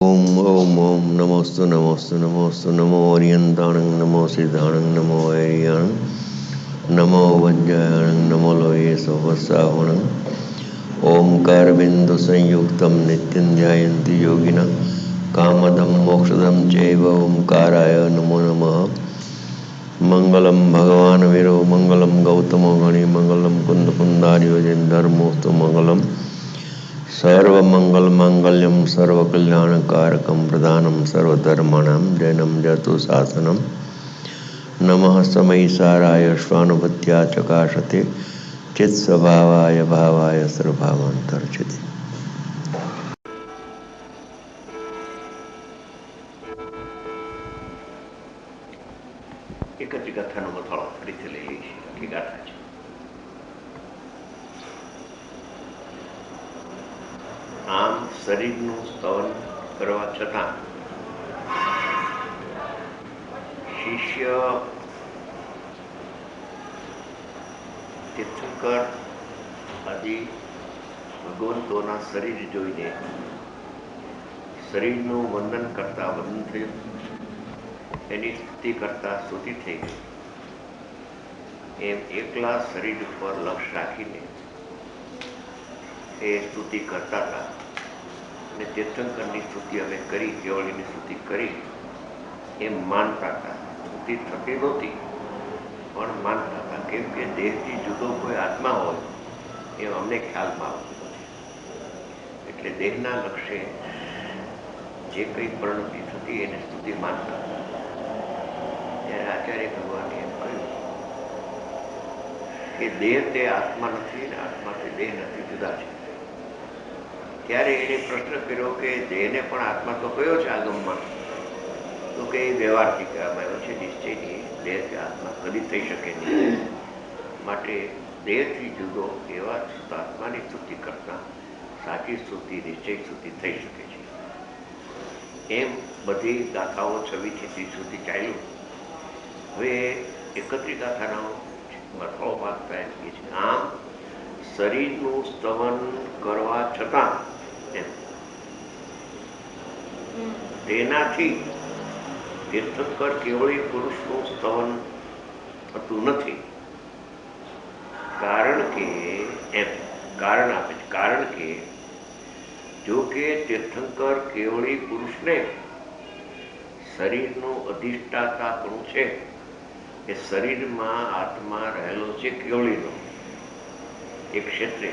ओम ओम ओम नमोस्तु नमोस्तु नमोस्तु नमो ओरियंताणं नमो सिद्धाणं नमो ऐरियाणं नमो वज्रायणं नमो लोये सोवसावणं ओंकार बिंदु संयुक्तं नित्यं ध्यायन्ति योगिनः कामदं मोक्षदं चैव ओंकाराय नमो नमः मंगलम भगवान वीरो मंगलम गौतमो गणि मंगलम कुंद कुंदार्योजन धर्मोस्तु मंगलम सर्वमंगल मांगल्यम सर्वकल्याणकारकं प्रदानं सर्वधर्माणां जैनं जतु शासनं नमः समयिसाराय स्वानुभूत्या चकाशते चित्स्वभावाय भावाय सर्वभावान्तर्चिते। એક જ ગાથાનો મથાળો ફરીથી લઈ લઈશ. આખી ગાથા છે. આમ શરીરનું સ્તવન કરવા છતાં શિષ્ય તીર્થંકર આદિ ભગવંતોના શરીર જોઈને શરીરનું વંદન કરતા વંદન થયું, એની સ્તુતિ કરતા સ્તુતિ થઈ ગઈ. એમ એકલા શરીર ઉપર લક્ષ રાખીને એ સ્તુતિ કરતા હતા અને તીર્થંકરની સ્તુતિ અમે કરી, કેવળીની સ્તુતિ કરી એમ માનતા હતા. સ્તુતિ થતી નહોતી પણ માનતા હતા, કેમ કે દેહથી જુદો કોઈ આત્મા હોય એમ અમને ખ્યાલમાં આવતું નથી. એટલે દેહના લક્ષ્ય જે કંઈ પરિણતિ થતી એને સ્તુતિ માનતા હતા. ત્યારે આચાર્ય ભગવાને એમ કહ્યું કે દેહ તે આત્મા નથી ને આત્મા તે દેહ નથી, જુદા છે. ત્યારે એને પ્રશ્ન કર્યો કે દેહને પણ આત્મા તો કયો છે આગમમાં? તો કે એ વ્યવહારથી કહેવામાં આવ્યો છે, નિશ્ચયથી દેહ કે આત્મા કદી થઈ શકે નહીં. માટે દેહથી જુદો એવા આત્માની સ્તુતિ કરતા સાચી સ્તુતિ, નિશ્ચય સ્તુતિ થઈ શકે છે. એમ બધી ગાથાઓ 26 થી 30 સુધી ચાલ્યું. હવે 31 ગાથાનો મથાળો વાંચતા એમ કે છે, આમ શરીરનું સ્તવન કરવા છતાં એમ તેનાથી તીર્થંકર કેવળી પુરુષનું સ્તવન થતું નથી. કારણ કે એમ કારણ આપે છે, કારણ કે જો કે તીર્થંકર કેવળી પુરુષને શરીરનું અધિષ્ઠાતાપણું છે, એ શરીરમાં આત્મા રહેલો છે કેવળીનો એક ક્ષેત્રે,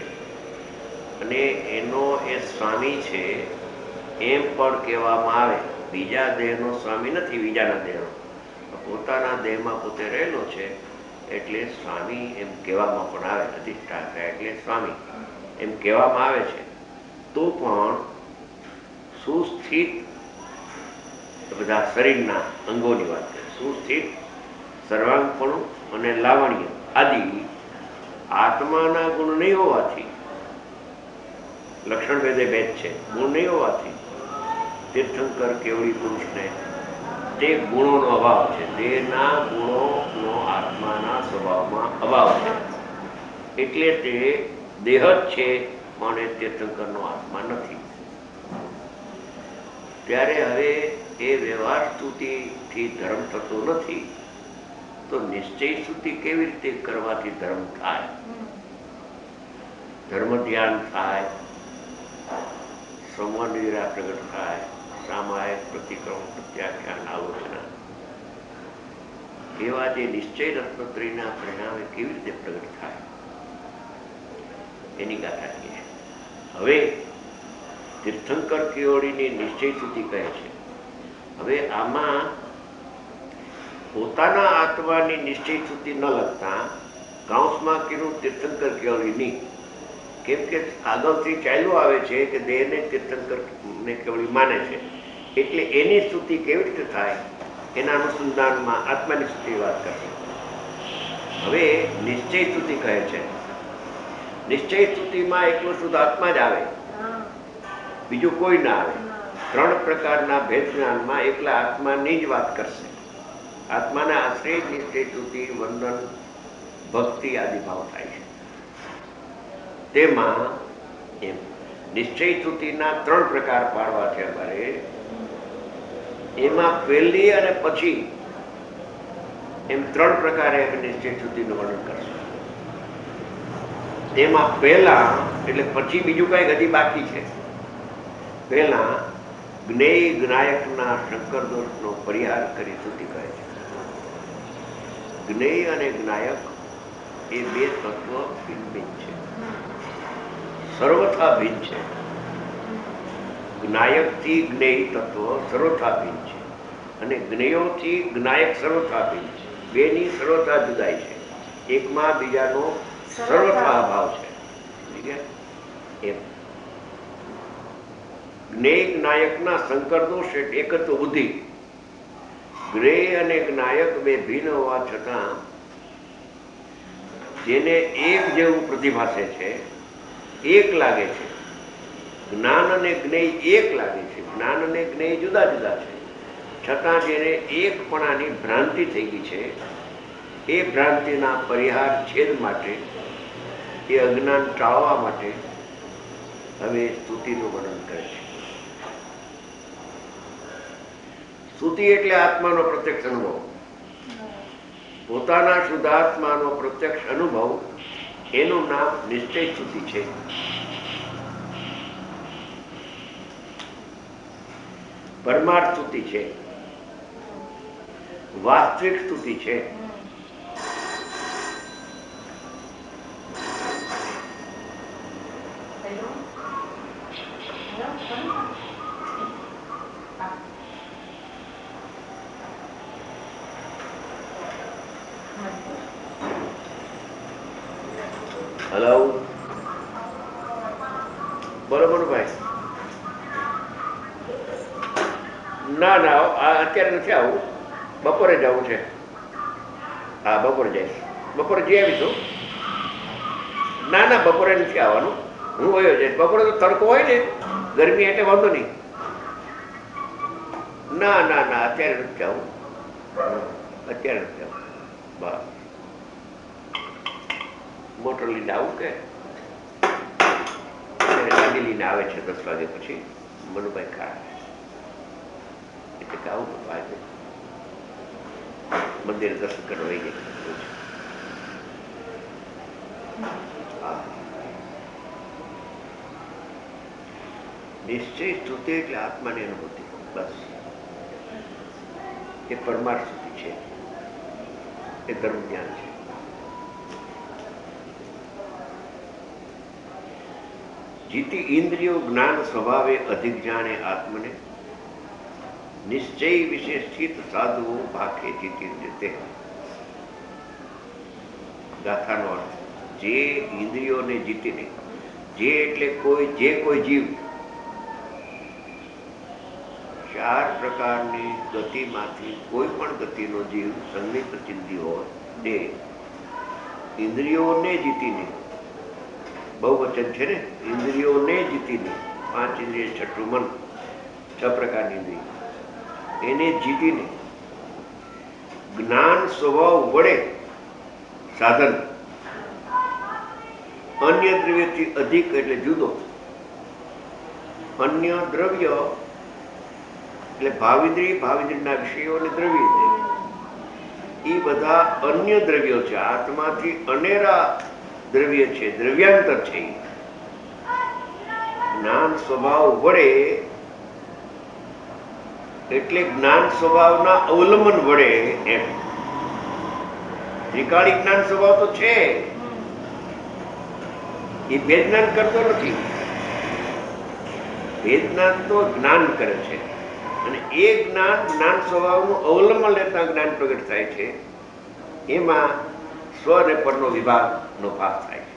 અને એનો એ સ્વામી છે એમ પણ કહેવામાં આવે. બીજા દેહનો સ્વામી નથી, બીજાના દેહનો, પોતાના દેહમાં પોતે રહેલો છે એટલે સ્વામી એમ કહેવામાં પણ આવે. અધિષ્ઠાતા એટલે સ્વામી એમ કહેવામાં આવે છે. તો પણ સુસ્થિત બધા શરીરના અંગોની વાત કરે, સુસ્થિત સર્વાંગપણું અને લાવણ્ય આદિ આત્માના ગુણ નહીં હોવાથી, લક્ષણ ભેદે ભેદ છે, ગુણ નહીં હોવાથી તીર્થંકર કેવળી પુરુષને તે ગુણોનો અભાવ છે. દેહના ગુણોનો આત્માના સ્વભાવમાં અભાવ છે. એટલે તે દેહ જ છે પણ એ તીર્થંકરનો આત્મા નથી. ત્યારે હવે એ વ્યવહાર સ્તુતિથી ધર્મ થતો નથી, તો નિશ્ચય સ્તુતિ કેવી રીતે કરવાથી ધર્મ થાય? ધર્મ ધ્યાન થાય, સંવનિરા પ્રગટ થાય, સામાયિક પ્રતિક્રમ પ્રત્યાખ્યાન આલોચના, એવા જે નિશ્ચય રત્નત્રયના પરિણામે કેવી રીતે પ્રગટ થાય એની ગાથા કહે છે. હવે તીર્થંકર કેવળીની નિશ્ચય સ્તુતિ કહે છે. હવે આમાં પોતાના આત્માની નિશ્ચય સ્તુતિ ન લખતા કાંસમાં કીધું તીર્થંકર કેવળીની, કેમ કે આગળથી ચાલ્યું આવે છે કે દેહને તીર્થંકરને કેવળી માને છે, એટલે એની સ્તુતિ કેવી રીતે થાય એના અનુસંધાનમાં આત્માની સ્તુતિ વાત કરશે. હવે નિશ્ચય સ્તુતિ કહે છે. નિશ્ચય સ્તુતિમાં એકલો શુદ્ધ આત્મા જ આવે, બીજું કોઈ ના આવે. 3 પ્રકારના ભેદ જ્ઞાનમાં એકલા આત્માની જ વાત કરશે. આત્માના આશ્રય નિશ્ચય સ્તુતિ, વંદન, ભક્તિ આદિ ભાવ થાય છે. તેમાં એમ નિશ્ચય સ્તુતિના 3 પ્રકાર પાડવા છે અમારે. એમાં પહેલી અને પછી એમ 3 પ્રકારે નિશ્ચય શુદ્ધિનું વર્ણન કરશું. તેમાં પહેલા એટલે પછી બીજું કઈ હજી બાકી છે. પહેલા જ્ઞેય જ્ઞાયકના શંકર દોષનો પરિહાર કરી શુદ્ધિ કહે છે. જ્ઞેય અને જ્ઞાયક એ બે તત્વ ભિન્ન છે, સર્વથા ભિન્ન છે. જ્ઞાયકથી જ્ઞેય તત્વ સર્વથા ભિન્ન છે અને જ્ઞેયોથી જ્ઞાયક સર્વથા ભિન્ન છે. બેની સર્વથા જુદાઈ છે. એકમાં બીજાનો સર્વથા અભાવ છે. એમ જ્ઞેય જ્ઞાયકના સંકર દોષ એટલે એકત્વ બુદ્ધિ. જ્ઞેય અને જ્ઞાયક બે ભિન્ન હોવા છતાં જેને એક જેવું પ્રતિભાસે છે, એક લાગે છે. જ્ઞાન અને જ્ઞેય એક લાગે છે. જ્ઞાન અને જ્ઞેય જુદા જુદા છે, છતાં જેને એકપણાની ભ્રાંતિ થઈ ગઈ છે, એ ભ્રાંતિના પરિહાર છેદ માટે, એ અજ્ઞાન ટાળવા માટે હવે સ્તુતિનું વર્ણન કરે છે. સ્તુતિ એટલે આત્માનો પ્રત્યક્ષ અનુભવ. પોતાના શુદ્ધાત્માનો પ્રત્યક્ષ અનુભવ, એનું નામ નિશ્ચય સ્તુતિ છે. પરમાર્થ સ્તુતિ છે, વાસ્તવિક સ્તુતિ છે. હલો, બરોબર ભાઈ? ના ના, અત્યારે નથી આવું, બપોરે જવું છે. હા, બપોરે જઈશ. બપોરે જઈ આવીશું. ના ના, બપોરે નથી આવવાનું, હું વયો જઈશ. બપોરે તો તડકો હોય ને, ગરમી એટલે વાંધો નહીં. ના ના ના, અત્યારે નથી આવું, અત્યારે નથી આવું. બસ મોટર લઈને આવું કે ગાડી લઈને આવે છે 10 વાગે પછી મનુભાઈ ખરા, એટલે કે આવું આજે મંદિરે દર્શન કરવા વહી જાય. નિશ્ચય સ્તુતિ એટલે આત્માની અનુભૂતિ, બસ. એ પરમાર્થ સ્તુતિ છે, એ ધર્મ જ્ઞાન છે. જીતી ઇન્દ્રિયો જ્ઞાન સ્વભાવે અધિક જાણે આત્મને, નિશ્ચય વિશે સ્થિત સાધુઓ ભાખે જીતી રીતે. ગાથાનો અર્થ, જે ઇન્દ્રિયોને જીતીને, જે એટલે જે કોઈ જીવ 4 પ્રકારની ગતિમાંથી કોઈ પણ ગતિનો જીવ સંનિગ્ધ ચિંતી હોય તે ઇન્દ્રિયોને જીતીને, બહુવચન છે ને, ઇન્દ્રિયોને જીતીને, 5 ઇન્દ્રિય, છઠ્ઠું મન, 6 પ્રકારની ઇન્દ્રિય, એને જીતીને જ્ઞાન સ્વભાવ વડે સાધન અન્ય દ્રવ્યથી અધિક એટલે જુદો, અન્ય દ્રવ્ય એટલે ભાવિન્દ્રિય, ભાવિન્દ્રિયના વિષયો અને દ્રવ્ય, એ બધા અન્ય દ્રવ્યો છે. આત્માથી અનેરા દ્રવ્ય છે, દ્રવ્યાંતર છે. જ્ઞાન સ્વભાવ વડે એટલે જ્ઞાન સ્વભાવના અવલંબન વડે. એમ ત્રિકાળી જ્ઞાન સ્વભાવ તો છે, એ ભેદ જ્ઞાન કરતો નથી. ભેદ જ્ઞાન તો જ્ઞાન કરે છે, અને એ જ્ઞાન સ્વભાવનું અવલંબન લેતા જ્ઞાન પ્રગટ થાય છે. એમાં સ્વ અને પરનો વિભાગનો ભાગ થાય છે.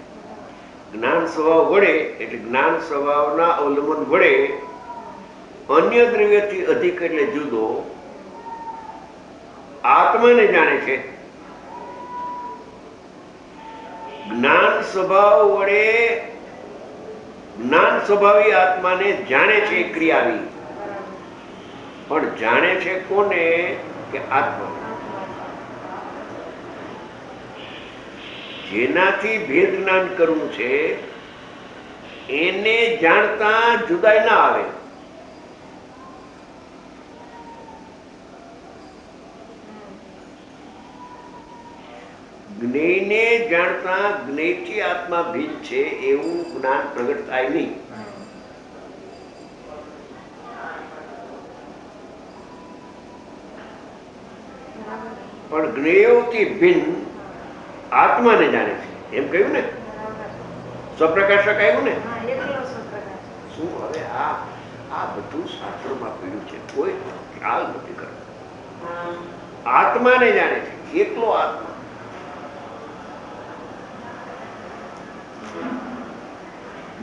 જ્ઞાન સ્વભાવ વડે એટલે જ્ઞાન સ્વભાવના અવલંબન વડે અન્ય દ્રવ્યથી અધિક એટલે જુદો આત્માને જાણે છે. જ્ઞાન સ્વભાવ વડે જ્ઞાન સ્વભાવી આત્માને જાણે છે ક્રિયાવી, પણ જાણે છે કોને? કે આત્મા. જેનાથી ભેદ જ્ઞાન કરવું છે એને જાણતા જુદાઈ ના આવે. જ્ઞેયને જાણતા જ્ઞેયથી આત્મા ભિન્ન છે એવું જ્ઞાન પ્રગટ થાય નહીં. પણ જ્ઞેયોથી ભિન્ન આત્માને જાણે છે એમ કહ્યું ને. સ્વપ્રકાશક આવ્યું ને. શું હવે આ બધું શાસ્ત્રોમાં પડ્યું છે, કોઈ ખ્યાલ નથી કરતો. આત્માને જાણે છે, એકલો આત્મા.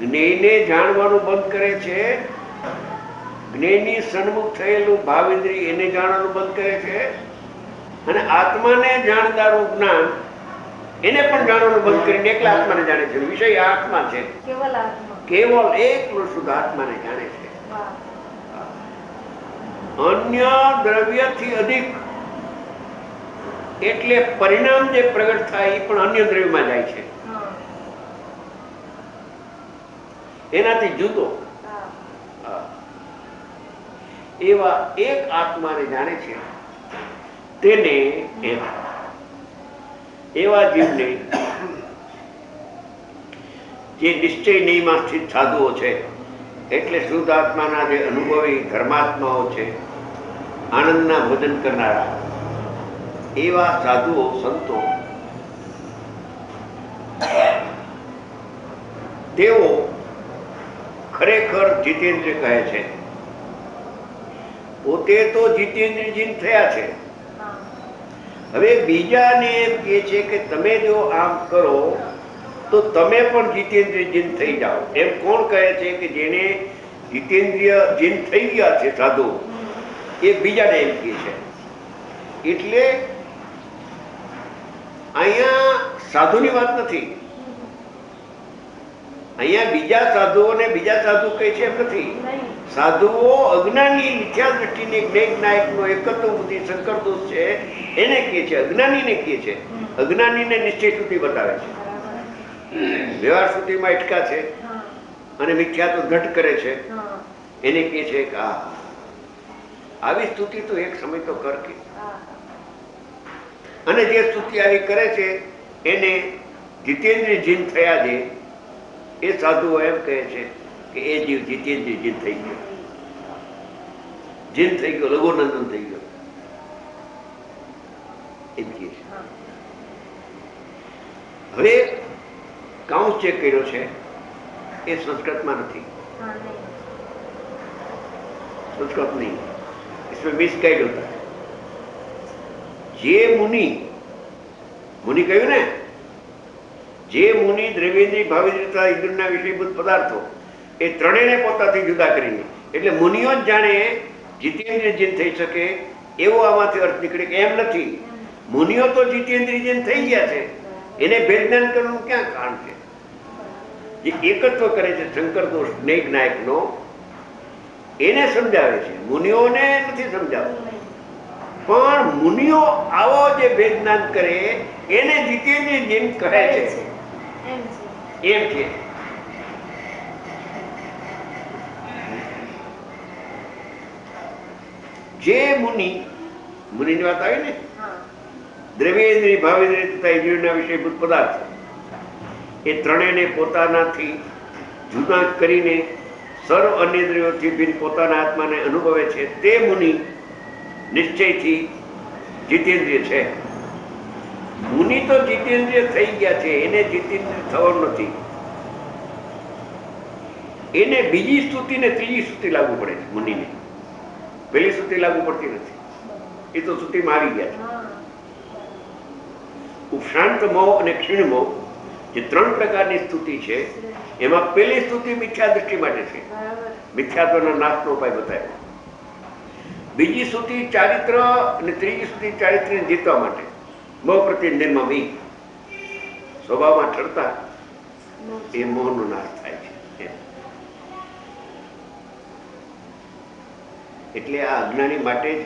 જ્ઞેયને જાણવાનું બંધ કરે છે, જ્ઞેયની સન્મુખ થયેલું ભાવેન્દ્રિય એને જાણવાનું બંધ કરે છે, અને આત્માને જાણનારું જ્ઞાન એને પણ જાણવાનું બંધ કરીને એકલા આત્માને જાણે છે. વિષય આત્મા છે, કેવલ એકલો શુદ્ધ આત્માને જાણે છે. અન્ય દ્રવ્યથી અધિક એટલે પરિણામ જે પ્રગટ થાય એ પણ અન્ય દ્રવ્યમાં જાય છે, એનાથી જુદો. એવા એક આત્માને જાણે છે તેને એવા જીવને જે નિશ્ચય નિયમમાં સ્થિત સાધુઓ છે, એટલે શુદ્ધ આત્માના જે અનુભવી ધર્માત્માઓ છે, આનંદના ભોજન કરનારા એવા સાધુઓ સંતો, તેઓ ખરેખર જીતેન્દ્રિય કહે છે. પોતે તો જીતેન્દ્રિયજીન થયા છે. હવે બીજાને એમ કહે છે કે તમે જો આમ કરો તો તમે પણ જીતેન્દ્રિયજીન થઈ જાઓ. એમ કોણ કહે છે? કે જેને જીતેન્દ્રિયજીન થઈ ગયા છે સાધુ, એ બીજાને એમ કહે છે. એટલે અહીંયા સાધુની વાત નથી. અહીંયા બીજા સાધુઓને બીજા સાધુ કહે છે એમ નથી. સાધુઓ અજ્ઞાની મિથ્યા દ્રષ્ટિને જ્ઞેયનાયકનો એકત્વ બુદ્ધિ શંકર દોષ છે એને કહે છે, અજ્ઞાનીને કહે છે. અજ્ઞાનીને નિશ્ચય સુધી બતાવે છે, વ્યવહાર સુધીમાં અટકા છે અને મિથ્યા તો ઘટ કરે છે. એને કહે છે કે આવી સ્તુતિ તો એક સમય તો કર કે. અને જે સ્તુતિ આવી કરે છે એને જીતેન્દ્રિયજીન થયા છે એ સાધુઓ એમ કહે છે કે એ જીવ જીતેન્દ્રિયજીન થઈ ગયો, જીન થઈ ગયો, લઘુનંદન થઈ ગયો એમ કહે છે. હવે કાઉન્સ ચેક કર્યો છે એ સંસ્કૃતમાં નથી, संस्कृत नहीं, इसमें मिसगाइड होता है. જે મુનિ કહ્યું ને, જે મુનિ દ્રવ્યેન્દ્રિય ભાવેન્દ્રિય ઇન્દ્રિયના વિષયભૂત પદાર્થો એ ત્રણેયને પોતાથી જુદા કરીને, એટલે મુનિઓ જ જાણે જીતેન્દ્રિયજીન થઈ શકે એવો આમાંથી અર્થ નીકળે કે એમ નથી. મુનિઓ તો જીતેન્દ્રિયજીન થઈ ગયા છે, એને ભેદજ્ઞાન કરવાનું ક્યાં કારણ છે? જે એકત્વ કરે છે શંકર દોષ જ્ઞેયનાયકનો, એને સમજાવે છે, મુનિઓને નથી સમજાવતું. પણ મુનિઓ આવો જે ભેદજ્ઞાન કરે એને જીતેન્દ્રિયજીન કહે છે એમ છે. જે મુનિની વાત આવી ને, દ્રવ્યેન્દ્રિય ભાવેન્દ્રિય તથા ઇન્દ્રિયોના વિષયભૂત પદાર્થ એ ત્રણેયને પોતાનાથી જુદા કરીને સર્વ અન્ય દ્રવ્યોથી ભિન્ન પોતાના આત્માને અનુભવે છે, તે મુનિ નિશ્ચયથી જીતેન્દ્રિય છે. મુનિ તો જીતેન્દ્રિય થઈ ગયા છે, એને જીતેન્દ્રિય થવાનું નથી. એને બીજી સ્તુતિ ને ત્રીજી સ્તુતિ લાગુ પડે છે. મુનિને પહેલી સ્તુતિ લાગુ પડતી નથી, એ તો સ્તુતિમાં આવી ગયા છે. ઉપશાંત મોહ અને ક્ષીણ મોહ જે ત્રણ પ્રકારની સ્તુતિ છે, એમાં પહેલી સ્તુતિ મિથ્યા દૃષ્ટિ માટે છે, મિથ્યાત્વના નાશનો ઉપાય બતાવ્યો. બીજી સ્તુતિ ચારિત્ર અને ત્રીજી સ્તુતિ ચારિત્રને જીતવા માટે, મોહ પ્રત્યે નિર્મમી સ્વભાવમાં ઠરતા એ મોહનો નાશ થાય છે. એટલે આ અજ્ઞાની માટે જ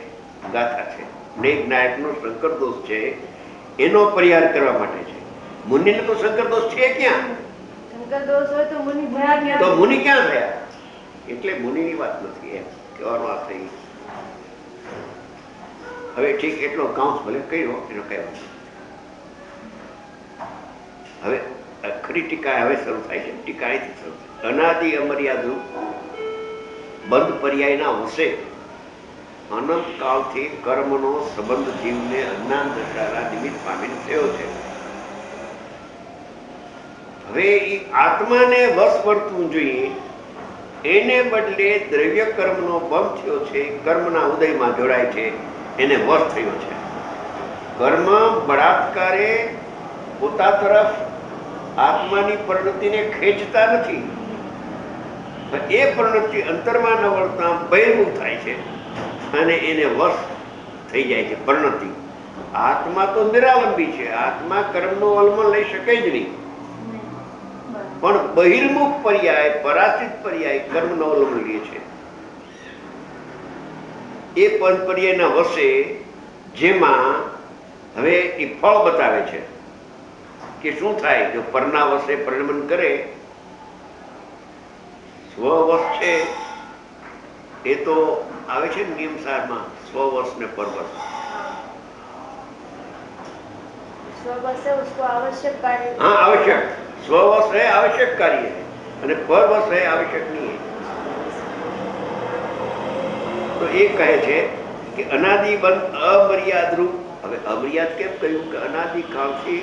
ગાથા છે. જ્ઞેયનાયકનો શંકર દોષ છે એનો પરિહાર કરવા માટે છે. મુનિને તો શંકર દોષ છે ક્યાં? શંકર દોષ હોય તો મુનિ ભયા ક્યાં? તો મુનિ ક્યાં થયા? એટલે મુનિની વાત નથી એમ કહેવાનો આ થઈ. હવે ઠીક, એટલો કાઉન્સ ભલે કર્યો, એનો કઈ વાત. હવે ખરી ટીકા હવે શરૂ થાય છે. ટીકા અહીંથી શરૂ થાય. અનાદિ અમર્યાદ રૂપ બંધ પર્યાયના વશે અનંત કાળથી કર્મનો સંબંધ જીવને અજ્ઞાન દશાના નિમિત્ત પામીને થયો છે. હવે એ આત્માને વશ વર્તવું જોઈએ, એને બદલે દ્રવ્ય કર્મનો બંધ થયો છે, કર્મના ઉદયમાં જોડાય છે, એને વશ થયો છે. કર્મ બળાત્કારે પોતા તરફ આત્માની પરિણતિને ખેંચતા નથી. એ પરિણતિ અંતરમાં ન વળતા બહિર્મુખ થાય છે અને એને વશ થઈ જાય છે પરિણતિ. આત્મા તો નિરાલંબી છે, આત્મા કર્મનો અવલંબન લઈ શકે જ નહીં, પણ બહિર્મુખ પર્યાય, પરાશ્રિત પર્યાય કર્મનો અવલંબન લે છે. એ પંચ પર્યાયના વશે જેમાં હવે એ ફળ બતાવે છે કે શું થાય જો પરના વશે પરિણમન કરે. સ્વવશ છે એ તો આવે છે નિયમસારમાં, સ્વવશ ને પરવશ. स्ववश है उसको आवश्यक कार्य हाँ आवश्यक, स्ववश है आवश्यक कार्य है અને પરવશ है आवश्यक नहीं है. તો એ કહે છે કે અનાદિ બંધ અમર્યાદ રૂપ. હવે અમર્યાદ કેમ કહ્યું કે અનાદિ કાળથી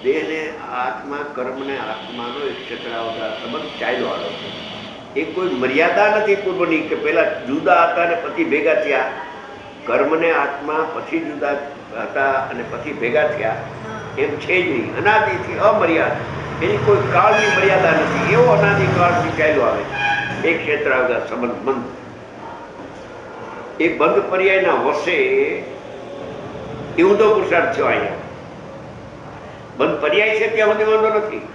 દેહને આત્મા કર્મને આત્માનો એક ક્ષેત્રાવધાર સંબંધ ચાલ્યો આવ્યો છે. એ કોઈ મર્યાદા નથી પૂર્વની કે પેલા જુદા હતા ને પછી ભેગા થયા. કર્મને આત્મા પછી જુદા હતા અને પછી ભેગા થયા એમ છે જ નહીં. અનાદિથી અમર્યાદ, એની કોઈ કાળની મર્યાદા નથી. એવો અનાદિ કાળથી ચાલ્યો આવે એક ક્ષેત્રાવધાર સંબંધ બંધ. એ બંધ પર્યાયના વશે એ ઊંધો પુરુષાર્થ થયો. અહીંયા બંધ પર્યાય છે ત્યાં સુધી વાંધો નથી,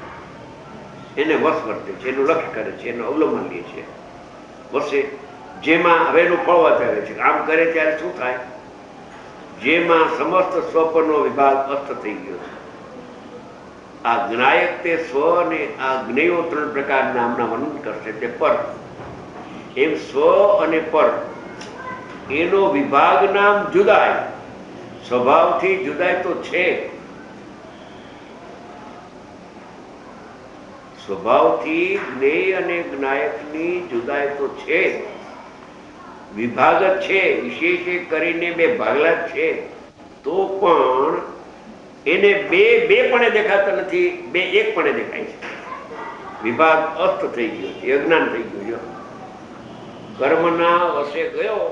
એને વશ વર્તે છે, એનું લક્ષ્ય કરે છે, એનું અવલંબન લે છે. વશે જેમાં હવે એનું ફળ બતાવે છે. આમ કરે ત્યારે શું થાય? જેમાં સમસ્ત સ્વપરનો વિભાગ અસ્ત થઈ ગયો છે. આ જ્ઞાયક તે સ્વ અને આ જ્ઞેયો ત્રણ પ્રકારના નામના વર્ણન કરશે તે પર. એમ સ્વ અને પર એનો વિભાગ નામ જુદાય. સ્વભાવથી જુદાય તો છે, સ્વભાવથી જ્ઞેય અને જ્ઞાયકની જુદાય તો છે, વિભાગ જ છે, વિશેષ કરીને બે ભાગલા જ છે. તો પણ એને બે પણ દેખાતા નથી, બે એક પણ દેખાય છે. વિભાગ અસ્ત થઈ ગયો છે, અજ્ઞાન થઈ ગયું. કર્મના વશે ગયો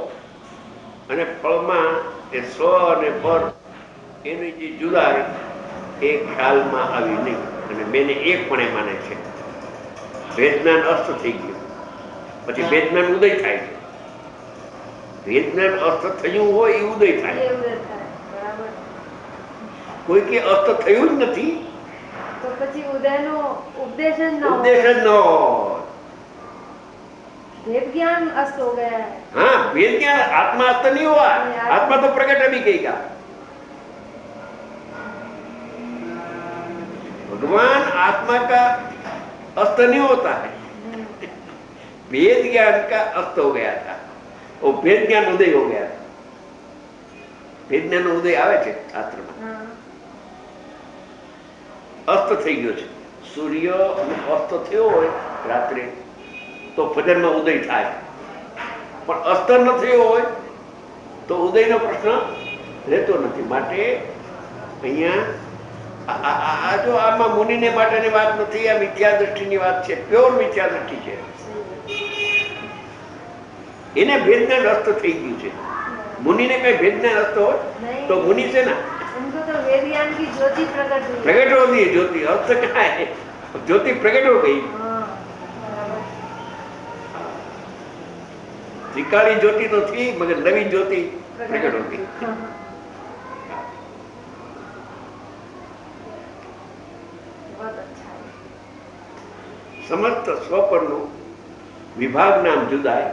અને ફળમાં એ સ્વ અને પર એની જે જુદાય એ ખ્યાલમાં આવી નહીં અને બેને એક પણ માને છે. વેદનાન અસ્ત થઈ ગયું, પછી વેદનાન ઉદય થાય છે. વેદનાન અસ્ત થયું હોય એ ઉદય થાય. કોઈ કે અસ્ત થયું જ નથી તો પછી ઉદયનો ઉપદેશ જ ન ઉપદેશ જ ન હોય. भेद ज्ञान अस्त हो गया है. हाँ भेद ज्ञान आत्मा अस्त नहीं हुआ, आत्मा तो प्रकट अभी कहेगा. भगवान आत्मा का अस्त नहीं होता है, भेद ज्ञान का अस्त हो गया था. वो भेद ज्ञान उदय हो गया था. भेद ज्ञान उदय आवे છે શાસ્ત્રમાં. અસ્ત થઈ ગયો છે. સૂર્ય અસ્ત થયો હોય રાત્રે તો ફજરમાં ઉદય થાય, પણ અસ્ત ન થયો હોય તો ઉદયનો પ્રશ્ન રહેતો નથી. માટે અહીંયા જો આમાં મુનિને માટેની વાત નથી, આ મિથ્યા દ્રષ્ટિની વાત છે, પ્યોર મિથ્યા દ્રષ્ટિ છે. એને ભેદજ્ઞાન અસ્ત થઈ ગયું છે. मुनि ने कहीं भेदना रस्तो हो तो मुनि से ना उनको तो वेद ज्ञान की ज्योति प्रकट हुई, प्रकट हो गई. ज्योति अर्थ क्या है? ज्योति प्रकट हो गई. त्रिकाली ज्योति तो थी मगर नवी ज्योति प्रकट हो गई. समस्त स्वपरનો વિભાગ નામ જુદાય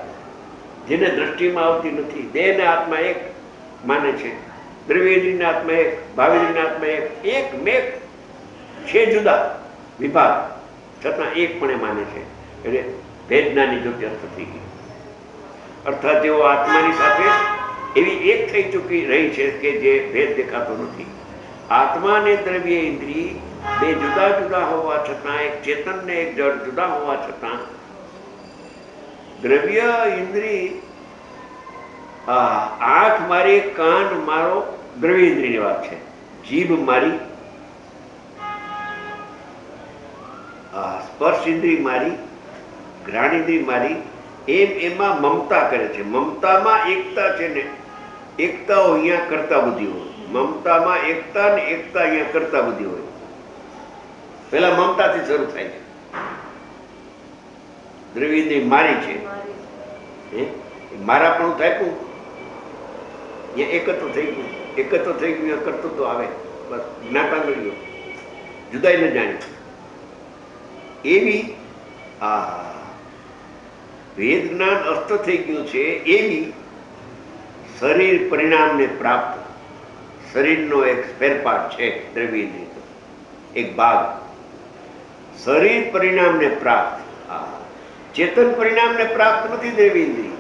જેને દ્રષ્ટિમાં આવતી નથી. દેહને આત્મા એક માને છે, દ્રવ્યજીને આત્મા એક, ભાવિજીને આત્મા એક મેક છે જુદા વિભાગ, છતાં એક પણ માને છે. એટલે ભેદનાની જ્યોતિ અર્થ થઈ ગઈ. અર્થાત તેઓ આત્માની સાથે એવી એક થઈ ચૂકી રહી છે કે જે ભેદ દેખાતો નથી. આત્મા અને દ્રવ્ય ઇન્દ્રિય બે જુદા જુદા હોવા છતાં, એક ચેતન ને એક જળ જુદા હોવા છતાં દ્રવ્ય ઇન્દ્રિય, આંખ મારી, કાન મારો દ્રવ્ય ઇન્દ્રિયની વાત છે, જીભ મારી, સ્પર્શ ઇન્દ્રિય મારી, ઘ્રાણ ઇન્દ્રિય મારી, એમાં મમતા કરે છે. મમતામાં એકતા છે ને, એકતાઓ અહીંયા કરતા બુદ્ધિ હોય. મમતામાં એકતા ને એકતા અહીંયા કરતા બુદ્ધિ હોય. પેલા મમતાથી શરૂ થાય છે. દ્રવ્ય ઇન્દ્રિય મારી છે, મારા પણ થાય એકત્વ થઈ ગયું, એકત્વ થઈ ગયું, કરતું તો આવે, બસ જ્ઞાતા મળ્યો, જુદાઈ ન જાણી. એવી વેદ જ્ઞાન અસ્ત થઈ ગયું છે. એવી શરીર પરિણામને પ્રાપ્ત, શરીરનો એક ફેરફાર છે દ્રવ્ય ઇન્દ્રિય, એક ભાગ શરીર પરિણામને પ્રાપ્ત. ચેતન પરિણામને પ્રાપ્ત નથી દ્રવ્ય ઇન્દ્રિય.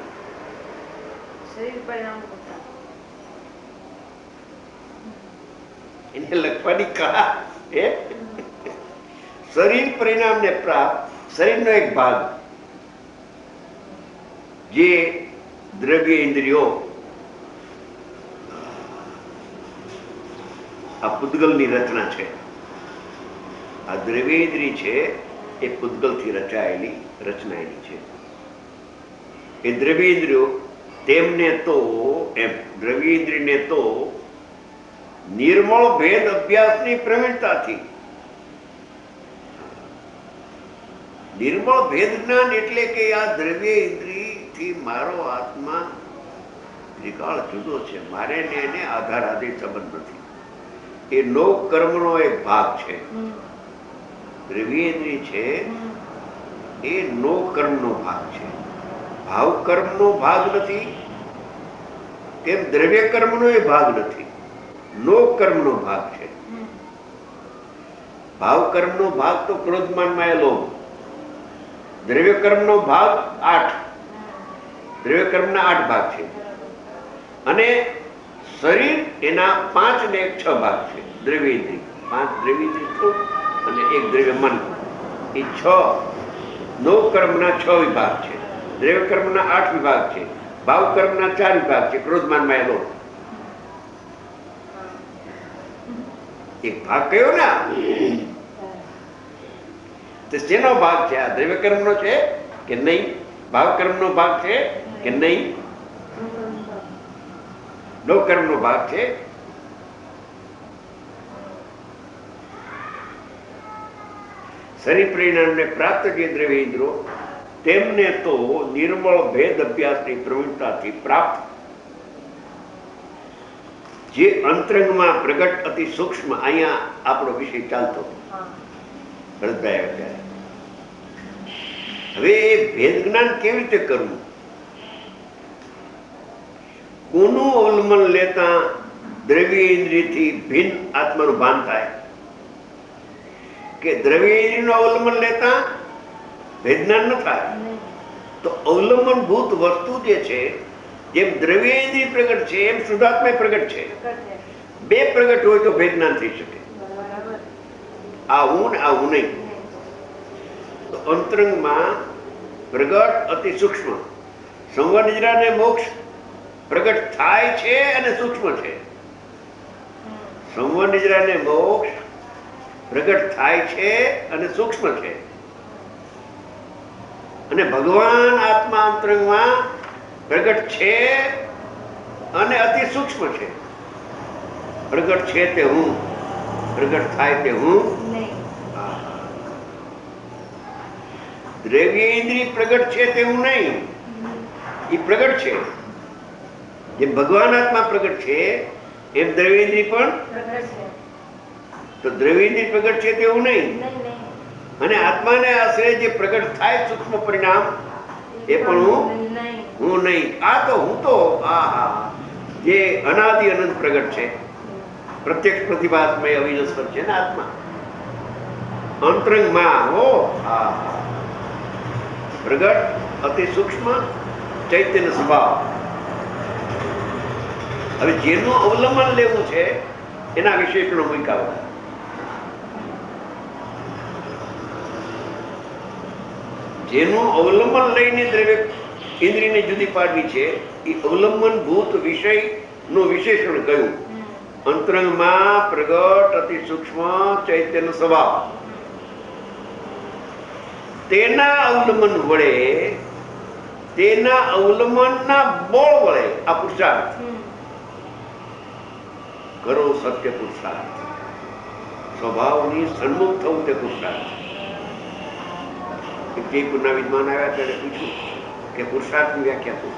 એને લખવાની કહા શરીર પરિણામને પ્રાપ્ત, શરીરનો એક ભાગ જે દ્રવ્ય ઇન્દ્રિયો આ પૂતગલની રચના છે. આ દ્રવ્ય ઇન્દ્રિય છે એ પૂતગલથી રચાયેલી, રચનાયેલી છે. એ દ્રવ્ય ઇન્દ્રિયો તેમને તો એમ દ્રવ્ય ઇન્દ્રિયને તો નિર્મળ ભેદ અભ્યાસની પ્રવીણતાથી, નિર્મળ ભેદ જ્ઞાન એટલે કે આ દ્રવ્ય ઇન્દ્રિયથી મારો આત્મા ત્રિકાળ જુદો છે, મારે ને એને આધાર આદિ સંબંધ નથી. એ નો કર્મનો એક ભાગ છે. દ્રવ્ય ઇન્દ્રિય છે એ નો કર્મનો ભાગ છે, ભાવ કર્મનો ભાગ નથી. તેમ દ્રવ્ય કર્મનો એ ભાગ નથી, નો કર્મનો ભાગ છે. ભાવ કર્મનો ભાગ તો ક્રોધમાન માયા લોભ. દ્રવ્ય કર્મનો ભાગ 8, દ્રવ્ય કર્મના 8 ભાગ છે. અને શરીર એના 5 ને 6 ભાગ છે. દ્રવ્ય ઇન્દ્રિય 5 દ્રવ્ય ઇન્દ્રિય અને 1 દ્રવ્ય મન, એ 6 નો કર્મના 6 વિભાગ છે. દ્રવ્ય કર્મના 8 વિભાગ છે. ભાવ કર્મના 4 વિભાગ છે. ક્રોધમાન માયા લોભ એક ભાગ કયો ને, શેનો ભાગ છે? આ દ્રવ્ય કર્મનો છે કે નહીં? ભાવ કર્મનો ભાગ છે કે નહીં? નો કર્મનો ભાગ છે. શરીર પરિણામને પ્રાપ્ત જે દ્રવ્ય ઇન્દ્રિયો તેમને તો નિર્મળ ભેદ અભ્યાસની પ્રવીણતાથી પ્રાપ્ત, જે અંતરંગમાં પ્રગટ અતિ સૂક્ષ્મ. અહીંયા આપણો વિષય ચાલતો ભરતભાઈ અત્યારે. હવે એ ભેદ જ્ઞાન કેવી રીતે કરવું? કોનું અવલંબન લેતા દ્રવ્ય ઇન્દ્રિયથી ભિન્ન આત્માનું ભાન થાય? કે દ્રવ્ય ઇન્દ્રિયનું અવલંબન લેતા ભેદ જ્ઞાન ન થાય. તો અવલંબન ભૂત વસ્તુ જે છે, જેમ દ્રવ્ય ઇન્દ્રિય પ્રગટ છે એમ શુદ્ધાત્મા પ્રગટ છે. બે પ્રગટ હોય તો ભેદ જ્ઞાન થઈ શકે. આ હું ને આ હું નહીં. તો અંતરંગમાં પ્રગટ અતિ સૂક્ષ્મ સંવર નિદ્રા ને મોક્ષ પ્રગટ થાય છે અને સૂક્ષ્મ છે. સંવર નિદ્રા ને મોક્ષ પ્રગટ થાય છે અને સૂક્ષ્મ છે. અને ભગવાન આત્મા અંતરંગમાં પ્રગટ છે અને અતિ સૂક્ષ્મ છે. પ્રગટ છે તે હું, પ્રગટ થાય તે હું. દ્રવ્ય ઇન્દ્રિય પ્રગટ છે તે હું નહીં, એ પ્રગટ છે. જેમ ભગવાન આત્મા પ્રગટ છે એમ દ્રવ્ય ઇન્દ્રિય પણ. તો દ્રવ્ય ઇન્દ્રિય પ્રગટ છે તે હું નહીં, અને આત્માને આશ્રય જે પ્રગટ થાય સૂક્ષ્મ પરિણામ એ પણ હું નહીં. આ તો હું તો જે અનાદિ અનંત પ્રગટ છે, પ્રત્યક્ષ પ્રતિભાત્મય અવિનશ્વર છે ને આત્મા અંતરંગમાં. પ્રગટ અતિ સૂક્ષ્મ ચૈતન્ય સ્વભાવ. હવે જેનું અવલંબન લેવું છે એના વિશેષણો મૂક્યા. જેનું અવલંબન લઈને દ્રવ્ય ઇન્દ્રિયને જુદી પાડવી છે એ અવલંબન ભૂત વિષયનું વિશેષણ કયું? અંતરંગમાં પ્રગટ અતિ સૂક્ષ્મ ચૈતન્ય સ્વભાવ, તેના અવલંબન વડે, તેના અવલંબનના બળ વડે આ પુરુષાર્થ કરો. સત્ય પુરુષાર્થ, સ્વભાવની સન્મુખ થવું તે પુરુષાર્થ. જયપુરના વિદ્વાન આવ્યા ત્યારે પૂછ્યું કે પુરુષાર્થની વ્યાખ્યા શું?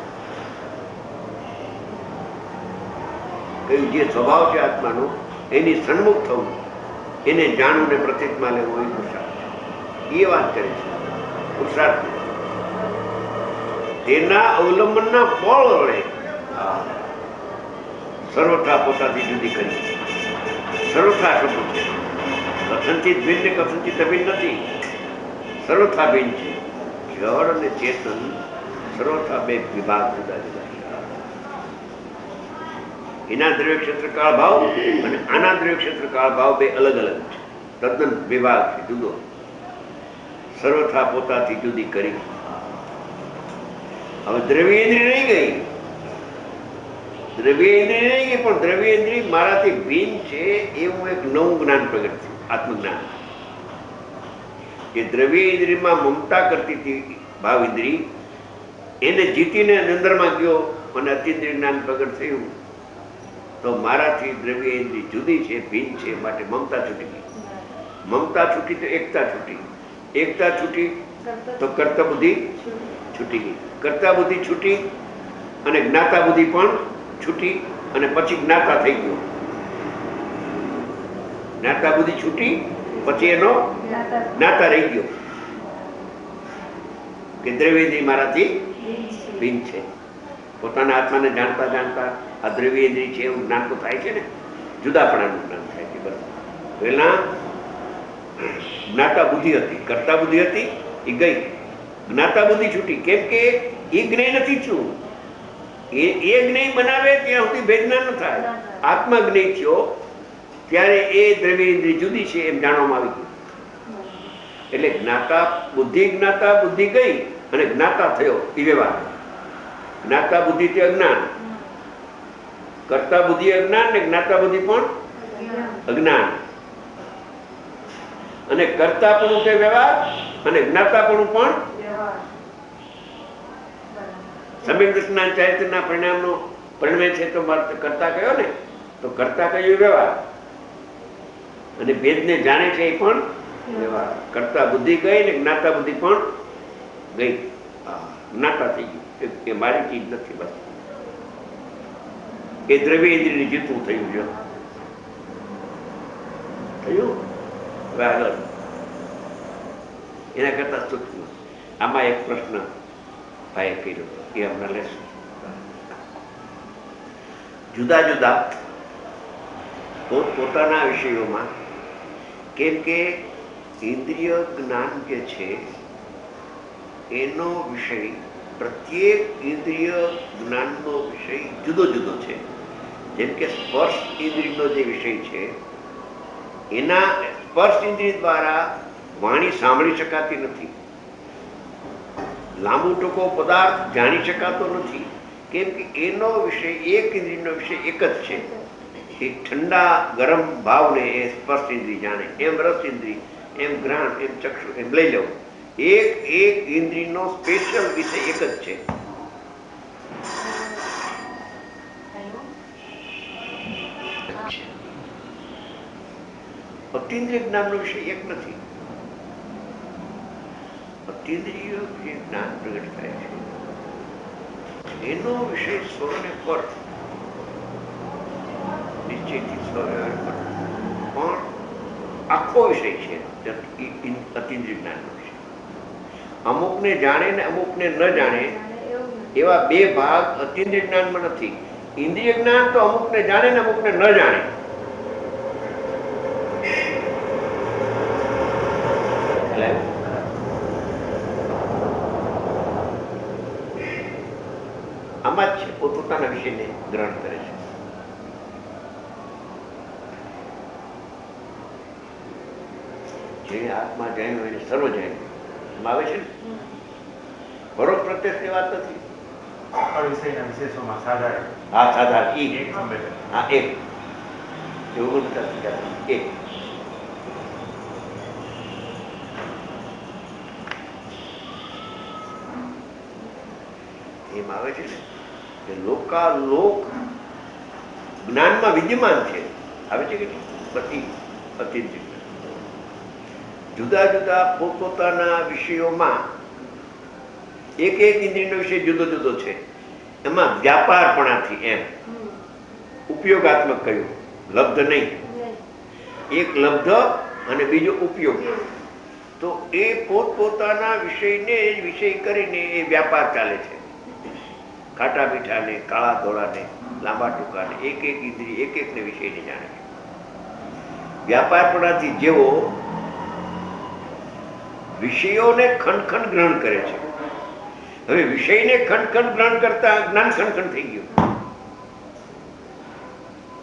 કહ્યું જે સ્વભાવ છે આત્માનો એની સન્મુખ થવું, એને જાણવું ને પ્રતિજ્ઞા લેવું એ પુરુષાર્થ. એ વાત કરે છે પુરુષાર્થ. તેના અવલંબનના બળ વડે સર્વથા પોતાથી જુદી કરી. સર્વથા શબ્દ છે, કથનચિત ભિન્ન ને કથનચિત અભિન્ન નથી. સર્વથા ભિન્ન છે. જળ અને ચેતન સર્વથા બે વિભાગ જુદા જુદા છે. એના દ્રવ્ય ક્ષેત્ર કાળ ભાવ અને આના દ્રવ્ય ક્ષેત્ર કાળ ભાવ બે અલગ અલગ છે, તદ્દન વિભાગ છે, જુદો. સર્વથા પોતાથી જુદી કરી. હવે દ્રવ્યેન્દ્રિય નહીં ગઈ, દ્રવ્યેન્દ્રિય નહીં ગઈ, પણ દ્રવ્યેન્દ્રિય મારાથી ભિન્ન છે એવું એક નવું જ્ઞાન પ્રગટ થયું, આત્મજ્ઞાન. જે દ્રવ્યેન્દ્રિયમાં મમતા કરતી હતી ભાવ ઇન્દ્રિય, એને જીતીને અંદરમાં ગયો અને અતિન્દ્રિય જ્ઞાન પ્રગટ થયું. તો મારાથી દ્રવ્યેન્દ્રિય જુદી છે, ભિન્ન છે, માટે મમતા છૂટી ગઈ. મમતા છૂટી તો એકતા છૂટી. એકતા છૂટી તો કર્તા બુદ્ધિ છૂટી ગઈ. કર્તા બુદ્ધિ છૂટી અને જ્ઞાતા બુદ્ધિ પણ છૂટી અને પછી જ્ઞાતા થઈ ગયો. જ્ઞાતા બુદ્ધિ છૂટી પછી એનો જ્ઞાતા રહી ગયો કે દ્રવ્યેન્દ્રિય મારાથી ભિન્ન છે. પોતાના આત્માને જાણતા જાણતા આ દ્રવ્યેન્દ્રિય છે એવું જ્ઞાન તો થાય છે ને, જુદાપણાનું જ્ઞાન થાય છે. બસ પહેલા જ્ઞાતા બુદ્ધિ હતી, કર્તા બુદ્ધિ હતી, એ ગઈ. જ્ઞાતા બુદ્ધિ છૂટી. કેમ કે એ જ્ઞેય નથી છું. એ જ્ઞેય બનાવે ત્યાં સુધી ભેજ્ઞાન ન થાય. આત્મા જ્ઞેય થયો ત્યારે એ દ્રવ્યેન્દ્રિય જુદી છે એમ જાણવામાં આવી ગયું. એટલે જ્ઞાતા બુદ્ધિ ગઈ અને જ્ઞાતા થયો એ વ્યવહાર. જ્ઞાતા બુદ્ધિ તે અજ્ઞાન, કર્તા બુદ્ધિ અજ્ઞાન ને જ્ઞાતા બુદ્ધિ પણ અજ્ઞાન. અને કર્તાપણું તે વ્યવહાર અને જ્ઞાતાપણું પણ સમ્યક દર્શનના ચૈતન્યના પરિણામનો પરિણમે છે. તો કર્તા કયો ને, તો કર્તા કયો વ્યવહાર અને ભેદને જાણે છે એ પણ વ્યવહાર. કર્તા બુદ્ધિ ગઈ ને જ્ઞાતા બુદ્ધિ પણ ગઈ, જ્ઞાતા થઈ ગયું. એ મારી ચીજ નથી. બસ એ દ્રવ્યેન્દ્રિયને જીતવું થયું છે. થયું. હવે આગળ એના કરતા સૂક્ષ્મ આમાં એક પ્રશ્ન ભાઈએ કર્યો, એ હમણાં લેશું. જુદા જુદા પોતાના વિષયોમાં, કેમ કે ઇન્દ્રિય જ્ઞાન જે છે એનો વિષય, પ્રત્યેક ઇન્દ્રિય જ્ઞાનનો વિષય જુદો જુદો છે. જેમ કે સ્પર્શ ઇન્દ્રિયનો જે વિષય છે, એના સ્પર્શ ઇન્દ્રિય દ્વારા વાણી સાંભળી શકાતી નથી, લાંબુ ટૂંકો પદાર્થ જાણી શકાતો નથી. કેમ કે એનો વિષય, એક ઇન્દ્રિયનો વિષય એક જ છે. એ ઠંડા ગરમ ભાવને એ સ્પર્શ ઇન્દ્રિય જાણે. એમ રસ ઇન્દ્રિય, એમ ઘ્રાણ, એમ ચક્ષુ, એમ લઈ લેવું. એક ઇન્દ્રિયનો સ્પેશિયલ વિષય એક જ છે. અતિન્દ્રિય જ્ઞાનનો વિષય એક નથી. અતિન્દ્રિય જે જ્ઞાન પ્રગટ થાય છે એનો વિષય સ્વને પર નિશ્ચયથી સ્વવ્યવહાર પર પણ આખો વિષય છે અતિન્દ્રિય જ્ઞાનનો વિષય. અમુકને જાણે ને અમુકને ન જાણે એવા બે ભાગ અતિન્દ્રિય જ્ઞાનમાં નથી. ઇન્દ્રિય જ્ઞાન તો અમુકને જાણે ને અમુકને ન જાણે. આમાં જ છે, પોતપોતાના વિષયને ગ્રહણ કરે છે. જે આત્મા જાણ્યો એને સર્વ જાણ્યું. એમાં આવે છે ને પરોક્ષ પ્રત્યક્ષની વાત નથી. સકળ વિષયના વિશેષોમાં સાધારણ હા સાધારણ ઈ એક સંવેદન. હા એક એવું નથી એક એમ આવે છે ને કે લોકાલોક જ્ઞાનમાં વિદ્યમાન છે. આવે છે કે નહીં? બધી અચિંત્ય જુદા જુદા પોતપોતાના વિષયોમાં એક એક ઇન્દ્રિયનો વિષય જુદો જુદો છે. એમાં વ્યાપારપણાથી એમ ઉપયોગાત્મક કયું લબ્ધ નહીં, એક લબ્ધ અને બીજો ઉપયોગ. તો એ પોતપોતાના વિષયને જ વિષય કરીને એ વ્યાપાર ચાલે છે. ખાટા મીઠાને કાળા ધોળાને લાંબા ટૂંકાને એક એક ઇન્દ્રિય એક એકને વિષયને જાણે છે. વ્યાપારપણાથી જેવો વિષયોને ખંડ ખંડ ગ્રહણ કરે છે. હવે વિષયને ખંડ ખંડ ગ્રહણ કરતા જ્ઞાન ખંડ ખંડ થઈ ગયું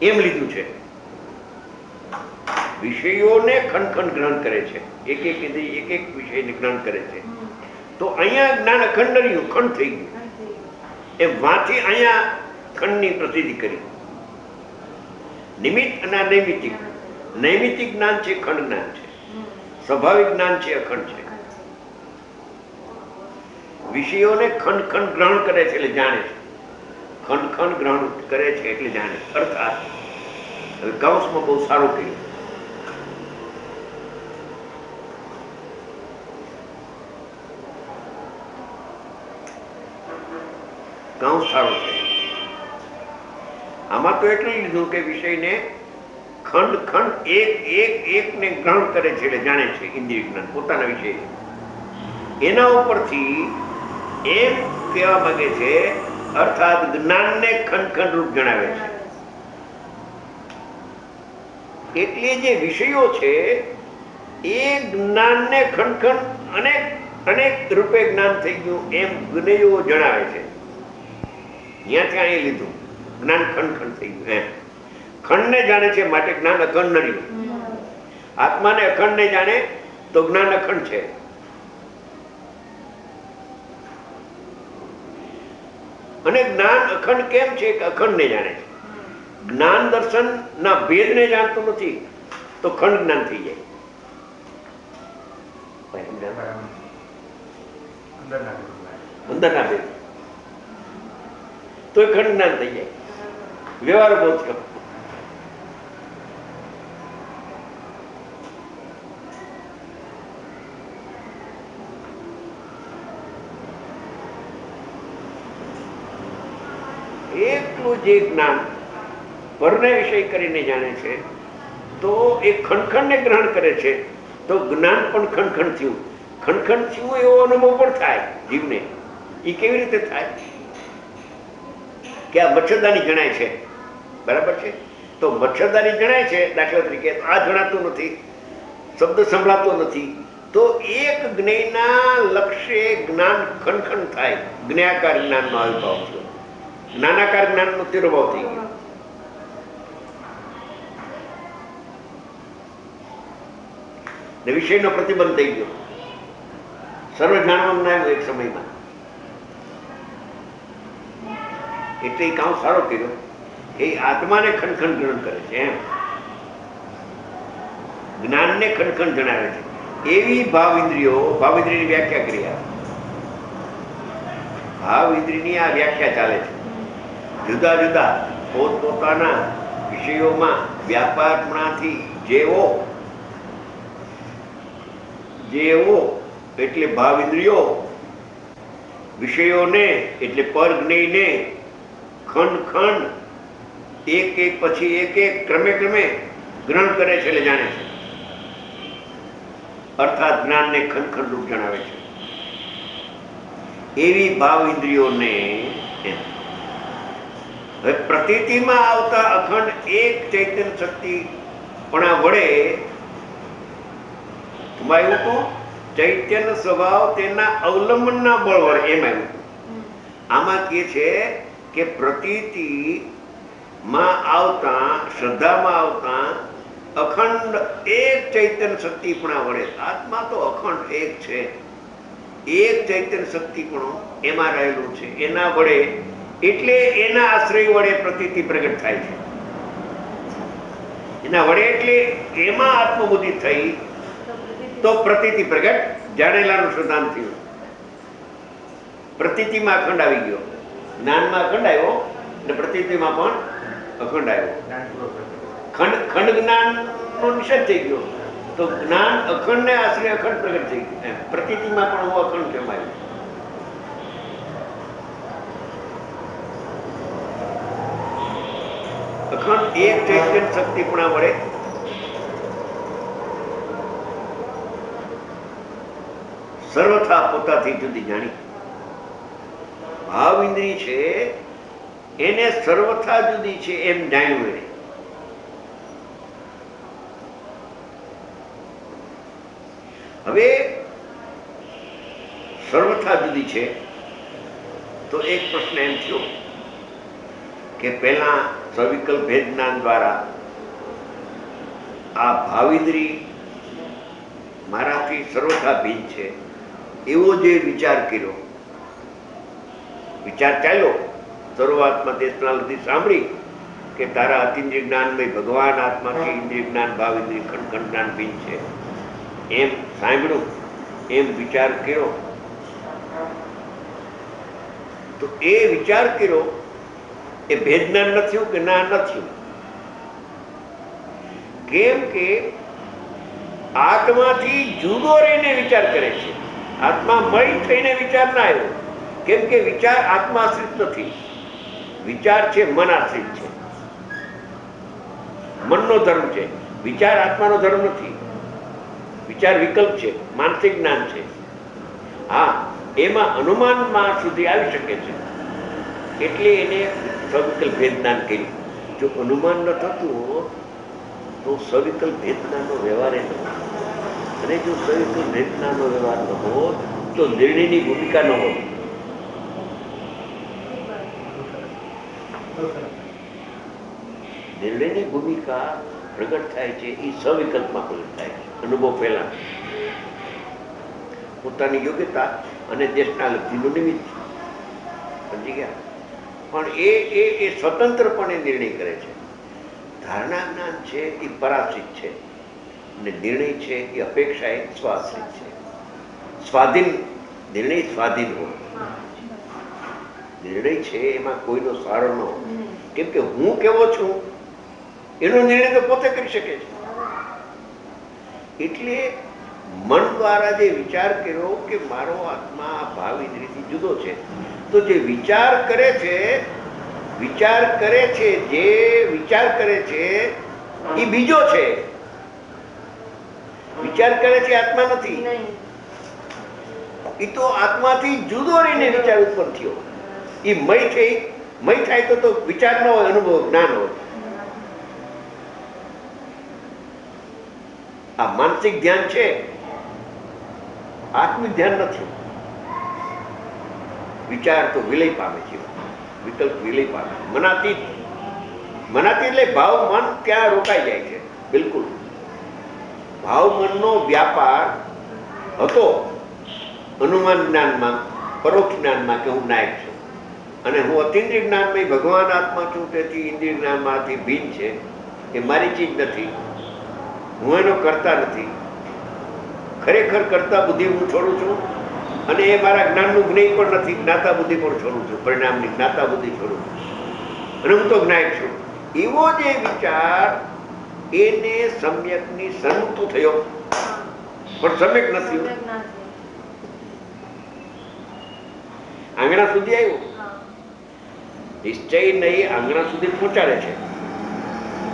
એમ લીધું છે. વિષયોને ખંડ ખંડ ગ્રહણ કરે છે, એક એક ઇન્દ્રિય એક એક વિષયને ગ્રહણ કરે છે. તો અહીંયા જ્ઞાન અખંડ રહ્યું, ખંડ થઈ ગયું. એમ વાંથી અહીંયા ખંડની પ્રસિદ્ધિ કરી. નિમિત્ત અને નૈમિતિક. નૈમિતિક જ્ઞાન છે, ખંડ જ્ઞાન છે. સ્વાભાવિક જ્ઞાન છે, અખંડ છે. વિષયોને ખંડ ખંડ ગ્રહણ કરે છે એટલે જાણે છે. ખંડ ખંડ ગ્રહણ કરે છે એટલે જાણે. અર્થાત હવે કૌંસમાં બહુ સારું કહ્યું. કૌંસ સારો છે. આમાં તો એટલું લીધું કે વિષયને ખંડ ખંડ એક એક એકને ગ્રહણ કરે છે એટલે જાણે છે. ઇન્દ્રિય જ્ઞાન પોતાના વિષય એના ઉપરથી એમ કહેવા માંગે છે, અર્થાત જ્ઞાનને ખંડ ખંડ રૂપ જણાવે છે. એટલે જે વિષયો છે એ જ્ઞાનને ખંડ ખંડ અનેક અનેક રૂપે જ્ઞાન થઈ ગયું એમ જ્ઞેયો જણાવે છે. ત્યાંથી અહીં લીધું જ્ઞાન ખંડ ખંડ થઈ ગયું એમ. ખંડને જાણે છે માટે જ્ઞાન અખંડ ન રહ્યું. આત્માને અખંડ ને જાણે તો જ્ઞાન અખંડ છે. અને જ્ઞાન અખંડ કેમ છે કે અખંડ ને જાણે છે. જ્ઞાન દર્શન ના ભેદ ને જાણતું નથી તો ખંડ જ્ઞાન થઈ જાય. અંદરના ભેદ તો એ ખંડ જ્ઞાન થઈ જાય. વ્યવહાર બહુ છે. એકલું જે જ્ઞાન પરને વિષય કરીને જાણે છે તો એ ખંડખંડ ને ગ્રહણ કરે છે તો જ્ઞાન પણ ખંડખંડ થયું. ખંડખંડ થયું એવો અનુભવ પણ થાય જીવને. એ કેવી રીતે થાય કે આ મચ્છરદાની જણાય છે, બરાબર છે, તો મચ્છરદાની જણાય છે દાખલા તરીકે, આ જણાતું નથી, શબ્દ સંભળાતો નથી, તો એક જ્ઞેયના લક્ષ્ય જ્ઞાન ખંડખંડ થાય. જ્ઞાકાર જ્ઞાનનો આવિર્ભાવ થયો, જ્ઞાનાકાર જ્ઞાનનો તિરોભાવ થઈ ગયો. વિષયનો પ્રતિબંધ થઈ ગયો. સર્વ જાણવાનું ના આવ્યું એક સમયમાં. એટલે એ કામ સારો કર્યો એ આત્માને ખંડખંડ ગ્રહણ કરે છે એમ. જ્ઞાનને ખંડખંડ જણાવે છે. એવી ભાવ ઇન્દ્રિયો, ભાવ ઇન્દ્રિયની વ્યાખ્યા કરી. ભાવ ઇન્દ્રિયની આ વ્યાખ્યા ચાલે છે. જુદા જુદા પોતપોતાના વિષયોમાં વ્યાપારપણાથી જેવો એટલે ભાવ ઇન્દ્રિયો વિષયોને એટલે પર જ્ઞેયને ખંડ ખંડ એક એક પછી એક એક ક્રમે ક્રમે ગ્રહણ કરે છે એટલે જાણે છે. અર્થાત જ્ઞાનને ખંડ ખંડ રૂપ જણાવે છે. એવી ભાવ ઇન્દ્રિયોને હવે પ્રતીતિમાં આવતા અખંડ એક ચૈતન્ય શક્તિ પણ વડે આવ્યું હતું. ચૈતન્ય સ્વભાવ તેના અવલંબનના બળ વડે એમ આવ્યું હતું. આમાં કે છે કે પ્રતીતિ માં આવતા, શ્રદ્ધામાં આવતા અખંડ એક ચૈતન્ય શક્તિ પણ વડે. આત્મા તો અખંડ એક છે એક ચૈતન્ય શક્તિપણું એમાં રહેલું છે. એના વડે એટલે એના આશ્રય વડે પ્રતીતિ પ્રગટ થાય છે. એના વડે એટલે એમાં આત્મબુદ્ધિ થઈ તો પ્રતીતિ પ્રગટ, જાણેલાનું સુધાન થયું. પ્રતીતિમાં અખંડ આવી ગયો, જ્ઞાનમાં અખંડ આવ્યો અને પ્રતીતિમાં પણ અખંડ આવ્યો. ખંડ જ્ઞાન નો નિષેધ થઈ ગયો તો જ્ઞાન અખંડ ને આશ્રય અખંડ પ્રગટ થઈ ગયું. પ્રતીતિમાં પણ હું અખંડ કેમ આવ્યું? અખંડ એક ચૈતન્ય શક્તિપણા વડે સર્વથા પોતાથી જુદી જાણી. ભાવ ઇન્દ્રિય છે એને સર્વથા જુદી છે એમ જાણ્યું એને. હવે સર્વથા જુદી છે તો એક પ્રશ્ન એમ થયો કે પહેલા સવિકલ્પ ભેદ જ્ઞાન દ્વારા આ ભાવિન્દ્રી મારાથી સર્વથા ભિન્ન છે એવો જે વિચાર કર્યો, વિચાર ચાલ્યો શરૂઆતમાં દેશનાલથી સાંભળી કે તારા અતિન્દ્રિય જ્ઞાનમય ભગવાન આત્માથી ઇન્દ્રિય જ્ઞાન ભાવિન્દ્રિય ખંડ ખંડ જ્ઞાન ભિન્ન છે એમ સાંભળ્યું, એમ વિચાર કર્યો. તો એ વિચાર કર્યો એ ભેદ જ્ઞાન ન થયું કે ના ન થયું? કેમ કે આત્માથી જુદો રહીને વિચાર કરે છે. આત્મા મય થઈને વિચાર ના આવ્યો. કેમ કે વિચાર આત્મા આશ્રિત નથી, વિચાર છે મન આશ્રિત છે. મનનો ધર્મ છે, વિચાર આત્માનો ધર્મ નથી. વિચાર વિકલ્પ છે, માનસિક જ્ઞાન છે. હા, એમાં અનુમાનમાં સુધી આવી શકે છે એટલે એને સવિકલ્પ ભેદ જ્ઞાન કર્યું. જો અનુમાન ન થતું હોત તો સવિકલ્પ ભેદ જ્ઞાનનો વ્યવહાર ન હોત. અને જો સવિકલ્પ ભેદ જ્ઞાનનો વ્યવહાર ન હોત તો નિર્ણયની ભૂમિકા ન હોત. નિર્ણયની ભૂમિકા પ્રગટ થાય છે એ સવિકલ્પમાં પ્રગટ થાય છે. અનુભવ પહેલા પોતાની યોગ્યતા અને દેશના લબ્ધિનું નિમિત્ત સમજી ગયા. પણ એ સ્વતંત્રપણે નિર્ણય કરે છે. ધારણા જ્ઞાન છે એ પરાશ્રિત છે અને નિર્ણય છે એ અપેક્ષા એ સ્વાશ્રિત છે. સ્વાધીન નિર્ણય સ્વાધીન હોય. નિર્ણય છે એમાં કોઈનો સારો ન હોય. કેમ કે હું કેવો છું એનો નિર્ણય તો પોતે કરી શકે છે. એટલે મન દ્વારા જે વિચાર કર્યો કે મારો આત્મા ભાવ ઇન્દ્રિયથી જુદો છે, તો જે વિચાર કરે છે જે વિચાર કરે છે એ બીજો છે. વિચાર કરે છે આત્મા નથી. એ તો આત્માથી જુદો રહીને વિચાર ઉત્પન્ન થયો. એ મય થાય તો વિચાર ન હોય, અનુભવ જ્ઞાન હોય. આ માનસિક ધ્યાન છે, આત્મિક ધ્યાન નથી. વિચાર તો વિલય પામે છે, વિકલ્પ વિલય પામે. મનાતીત એટલે ભાવ મન ત્યાં રોકાઈ જાય છે. બિલકુલ ભાવ મનનો વ્યાપાર હતો અનુમાન જ્ઞાનમાં, પરોક્ષ જ્ઞાનમાં કે હું નાયક છું અને હું અતિન્દ્રિય જ્ઞાનમાં ભગવાન આત્મા છું, તેથી ઇન્દ્રિય જ્ઞાનમાંથી ભિન્ન છે. એ મારી ચીજ નથી, હું એનો કરતા નથી. ખરેખર કરતા બુદ્ધિ હું છોડું છું અને એ મારા જ્ઞાનનું જ્ઞેય પણ નથી. જ્ઞાતા બુદ્ધિ પણ છોડું છું, પરિણામની જ્ઞાતા બુદ્ધિ છોડું છું અને હું તો જ્ઞાયક છું. એવો જે વિચાર એને સમ્યકની સન્મુખ થયો પણ સમ્યક નથી. આંગણા સુધી આવ્યો, નિશ્ચય નહીં આંગણા સુધી પહોંચાડે છે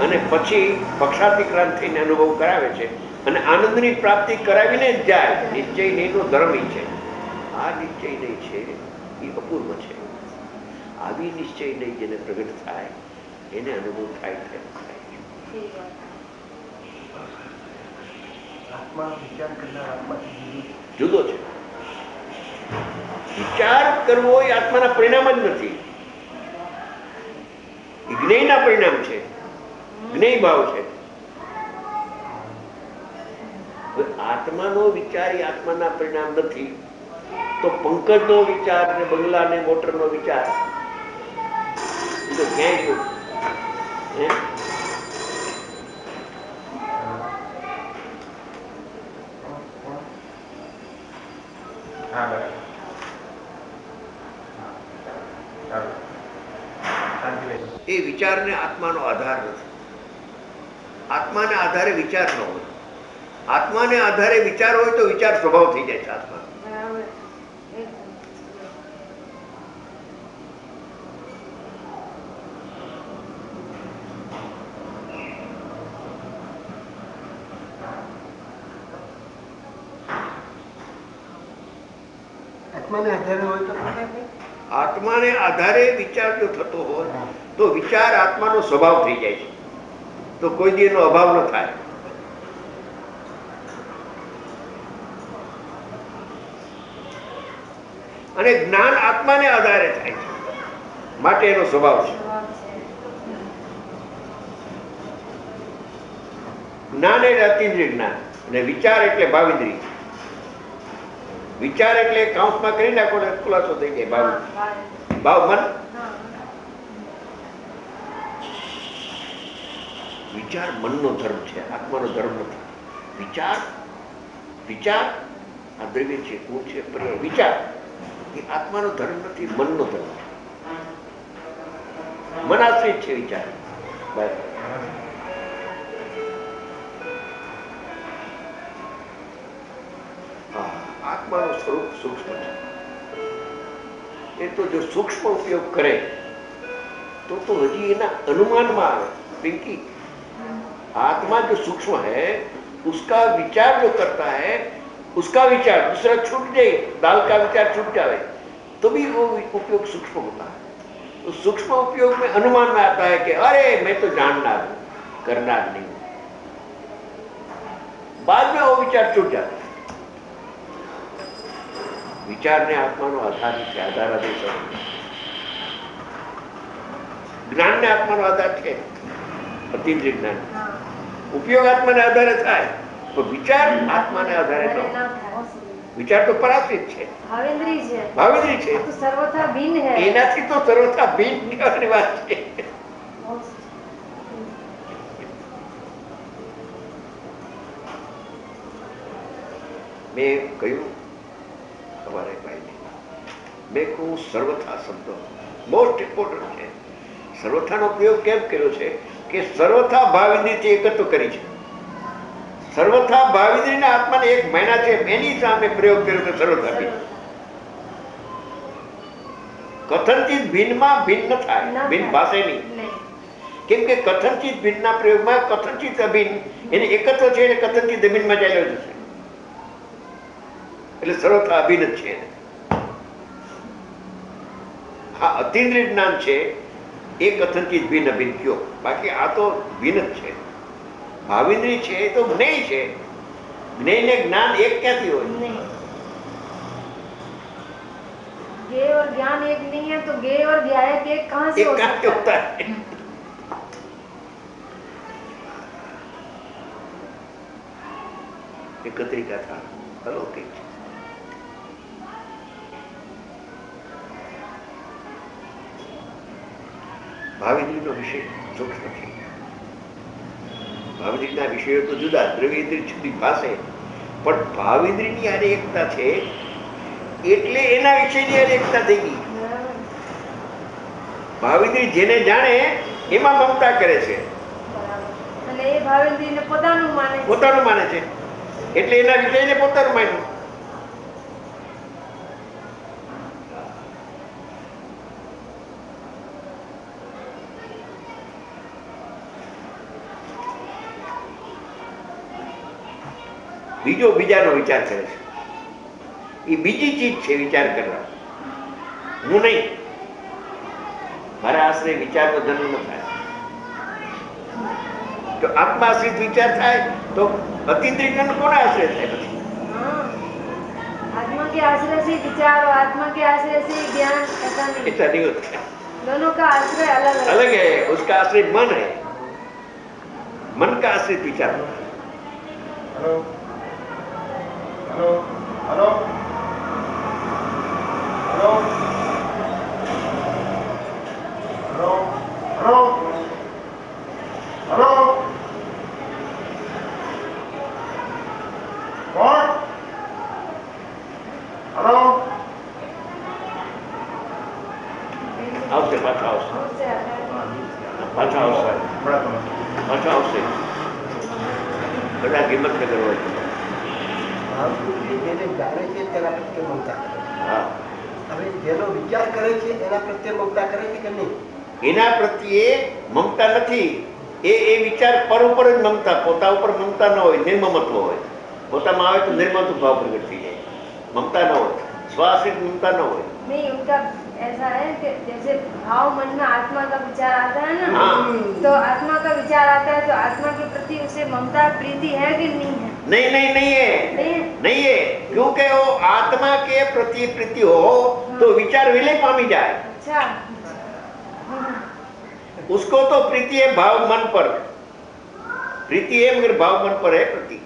અને પછી પક્ષાતિક્રાંત થઈને અનુભવ કરાવે છે અને આનંદની પ્રાપ્તિ કરાવીને જ જાય. નિશ્ચય નહીંનો ધર્મ છે. આ નિશ્ચય નહીં છે એ અપૂર્વ છે. આવી નિશ્ચય નહીં જેને પ્રગટ થાય એને અનુભવ થાય છે. જુદો છે. વિચાર કરવો એ આત્માના પરિણામ જ નથી, જ્ઞેયના પરિણામ છે. જ્ઞેય ભાવ છે. આત્માનો વિચાર એ આત્માના પરિણામ નથી. તો પંકજનો વિચાર ને બંગલા ને મોટરનો વિચાર એ તો ક્યાંય ગયો. હા બરાબર. એ વિચારને આત્માનો આધાર નથી. આત્માના આધારે વિચાર ન હોય. આત્માને આધારે વિચાર હોય તો વિચાર સ્વભાવ થઈ જાય છે આત્મા. બરાબર. આત્માને આધારે હોય તો આત્માને આધારે વિચાર જો થતો હોય તો વિચાર આત્માનો સ્વભાવ થઈ જાય છે, તો કોઈ દી એનો અભાવ ન થાય. અને જ્ઞાન આત્માને આધારે થાય છે માટે એનો સ્વભાવ છે. જ્ઞાન એટલે અતિન્દ્રિય જ્ઞાન અને વિચાર એટલે ભાવિન્દ્રિય. વિચાર એટલે કાઉન્ટમાં કરી નાખો ને ખુલાસો થઈ જાય ભાવ. ભાવ મન. વિચાર મનનો ધર્મ છે, આત્માનો ધર્મ નથી. વિચાર વિચાર આ દ્રવ્ય છે, ગુણ છે, પર્યાય. વિચાર એ આત્માનો ધર્મ નથી, મનનો ધર્મ છે. મનાશ્રિત છે વિચાર. બસ. આત્માનું સ્વરૂપ સૂક્ષ્મ છે. એ તો જો સૂક્ષ્મ ઉપયોગ કરે તો હજી એના અનુમાનમાં આવે. पिंकी, आत्मा जो सूक्ष्म है उसका विचार जो करता है, उसका विचार दूसरा छूट जाए, दाल का विचार छूट जाए तो भी वो उपयोग सूक्ष्म होता है. तो सूक्ष्म उपयोग में अनुमान में आता है कि अरे मैं तो जानना हूं, करना नहीं हूं. बाद में वो विचार छूट जाता है. विचार ने आत्मा नो आधार है, आधार आदेश. ज्ञान ने आत्मा नो आधार है, अतीन्द्रिय ज्ञान. उपयोग आत्मा ने आधारे थाय तो विचार आत्मा ने आधारे न विचार तो पराश्रित है, भावेंद्री है, भावेंद्री है, तो सर्वथा भिन्न है. एनाथी तो सर्वथा भिन्न निकलनी बात है. मैं कहूं हमारे भाई ने, मैं कहूं सर्वथा शब्द मोस्ट इम्पोर्टન્ટ है. सर्वथाનો પ્રયોગ કેમ કર્યો છે કે સર્વથા ભાવિન્દ્રિથી એકત્વ કરી છે. સર્વથા ભાવિન્દ્રીના આત્માને એક મહિના છે એની સામે પ્રયોગ કર્યો કે સર્વથા ભિન્ન. કથનથી ભિન્નમાં ભિન્ન થાય, ભિન્ન ભાષે નહીં. કેમ કે કથનથી ભિન્નના પ્રયોગમાં કથનથી અભિન્ન એને એકત્વ છે એટલે કથનથી અભિન્નમાં ચાલ્યો જશે. એટલે સર્વથા અભિન્ન જ છે. હા, અતિન્દ્રિય જ્ઞાન છે એ કથનથી ભિન્ન અભિન્ન કયો, બાકી આ તો ભિન્ન જ છે. ભાવિન્દ્રી છે એ તો જ્ઞેય છે. જ્ઞેય ને જ્ઞાન એક ક્યાંથી હોય? ज्ञेय और ज्ञान एक नहीं है तो ज्ञेय और ज्ञायक एक कहाँ से हो सकता है? एक तरीका था अलौकिक. ભાવિન્દ્રીનો વિષય સૂક્ષ્મ છે. ભાવિન્દ્રીના વિષયો તો જુદા, દ્રવ્યેન્દ્રિય જુદી પાસે, પણ ભાવિન્દ્રીની હારે એકતા છે એટલે એના વિષયની હારે એકતા થઈ ગઈ. ભાવિન્દ્રી જેને જાણે એમાં મમતા કરે છે અને એ ભાવેન્દ્રીને પોતાનું માને છે એટલે એના વિષયને પોતાનું માન્યું. બીજો બીજાનો વિચાર કરે છે. એ બીજી ચીજ છે વિચાર કરવા, હું નહીં. મારા આશ્રય વિચારનો જન્મ ન થાય. તો આત્મા આશ્રિત વિચાર થાય તો અતિન્દ્રિય કોના આશ્રય થાય? પછી आत्मा के आश्रय से विचार और आत्मा के आश्रय से ज्ञान, ऐसा नहीं होता है. दोनों का आश्रय अलग अलग है. उसका आश्रय मन है, मन का आश्रित विचार होता है. हेलो हेलो हेलो આવશે, પાછા આવશે, दूर से आता है। પાછા આવશે, પાછા આવશે. બધા હિંમતનગર હોય છે. જેને જાણે છે તેના પ્રત્યે મમતા કરે. હા, હવે જેનો વિચાર કરે છે એના પ્રત્યે મમતા કરે છે કે નહીં? એના પ્રત્યે મમતા નથી. એ વિચાર પર ઉપર જ મમતા, પોતા ઉપર મમતા ન હોય, નિર્મમત્વ હોય. પોતામાં આવે તો નિર્મમત્વ ભાવ પ્રગટ થઈ જાય. મમતા ન હોય, સ્વાશ્રિત મમતા ન હોય. नहीं, उनका ऐसा है कि जैसे भाव मन में आत्मा का विचार आता है ना, हाँ। तो आत्मा का विचार आता है तो आत्मा के प्रति उसे ममता प्रीति है कि नहीं है? नहीं नहीं नहीं है, नहीं है? नहीं है, क्योंकि वो आत्मा के प्रति प्रीति हो तो विचार विलय पामी जाए. अच्छा। उसको तो प्रीति है भाव मन पर, प्रीति है मगर भाव मन पर है प्रीति.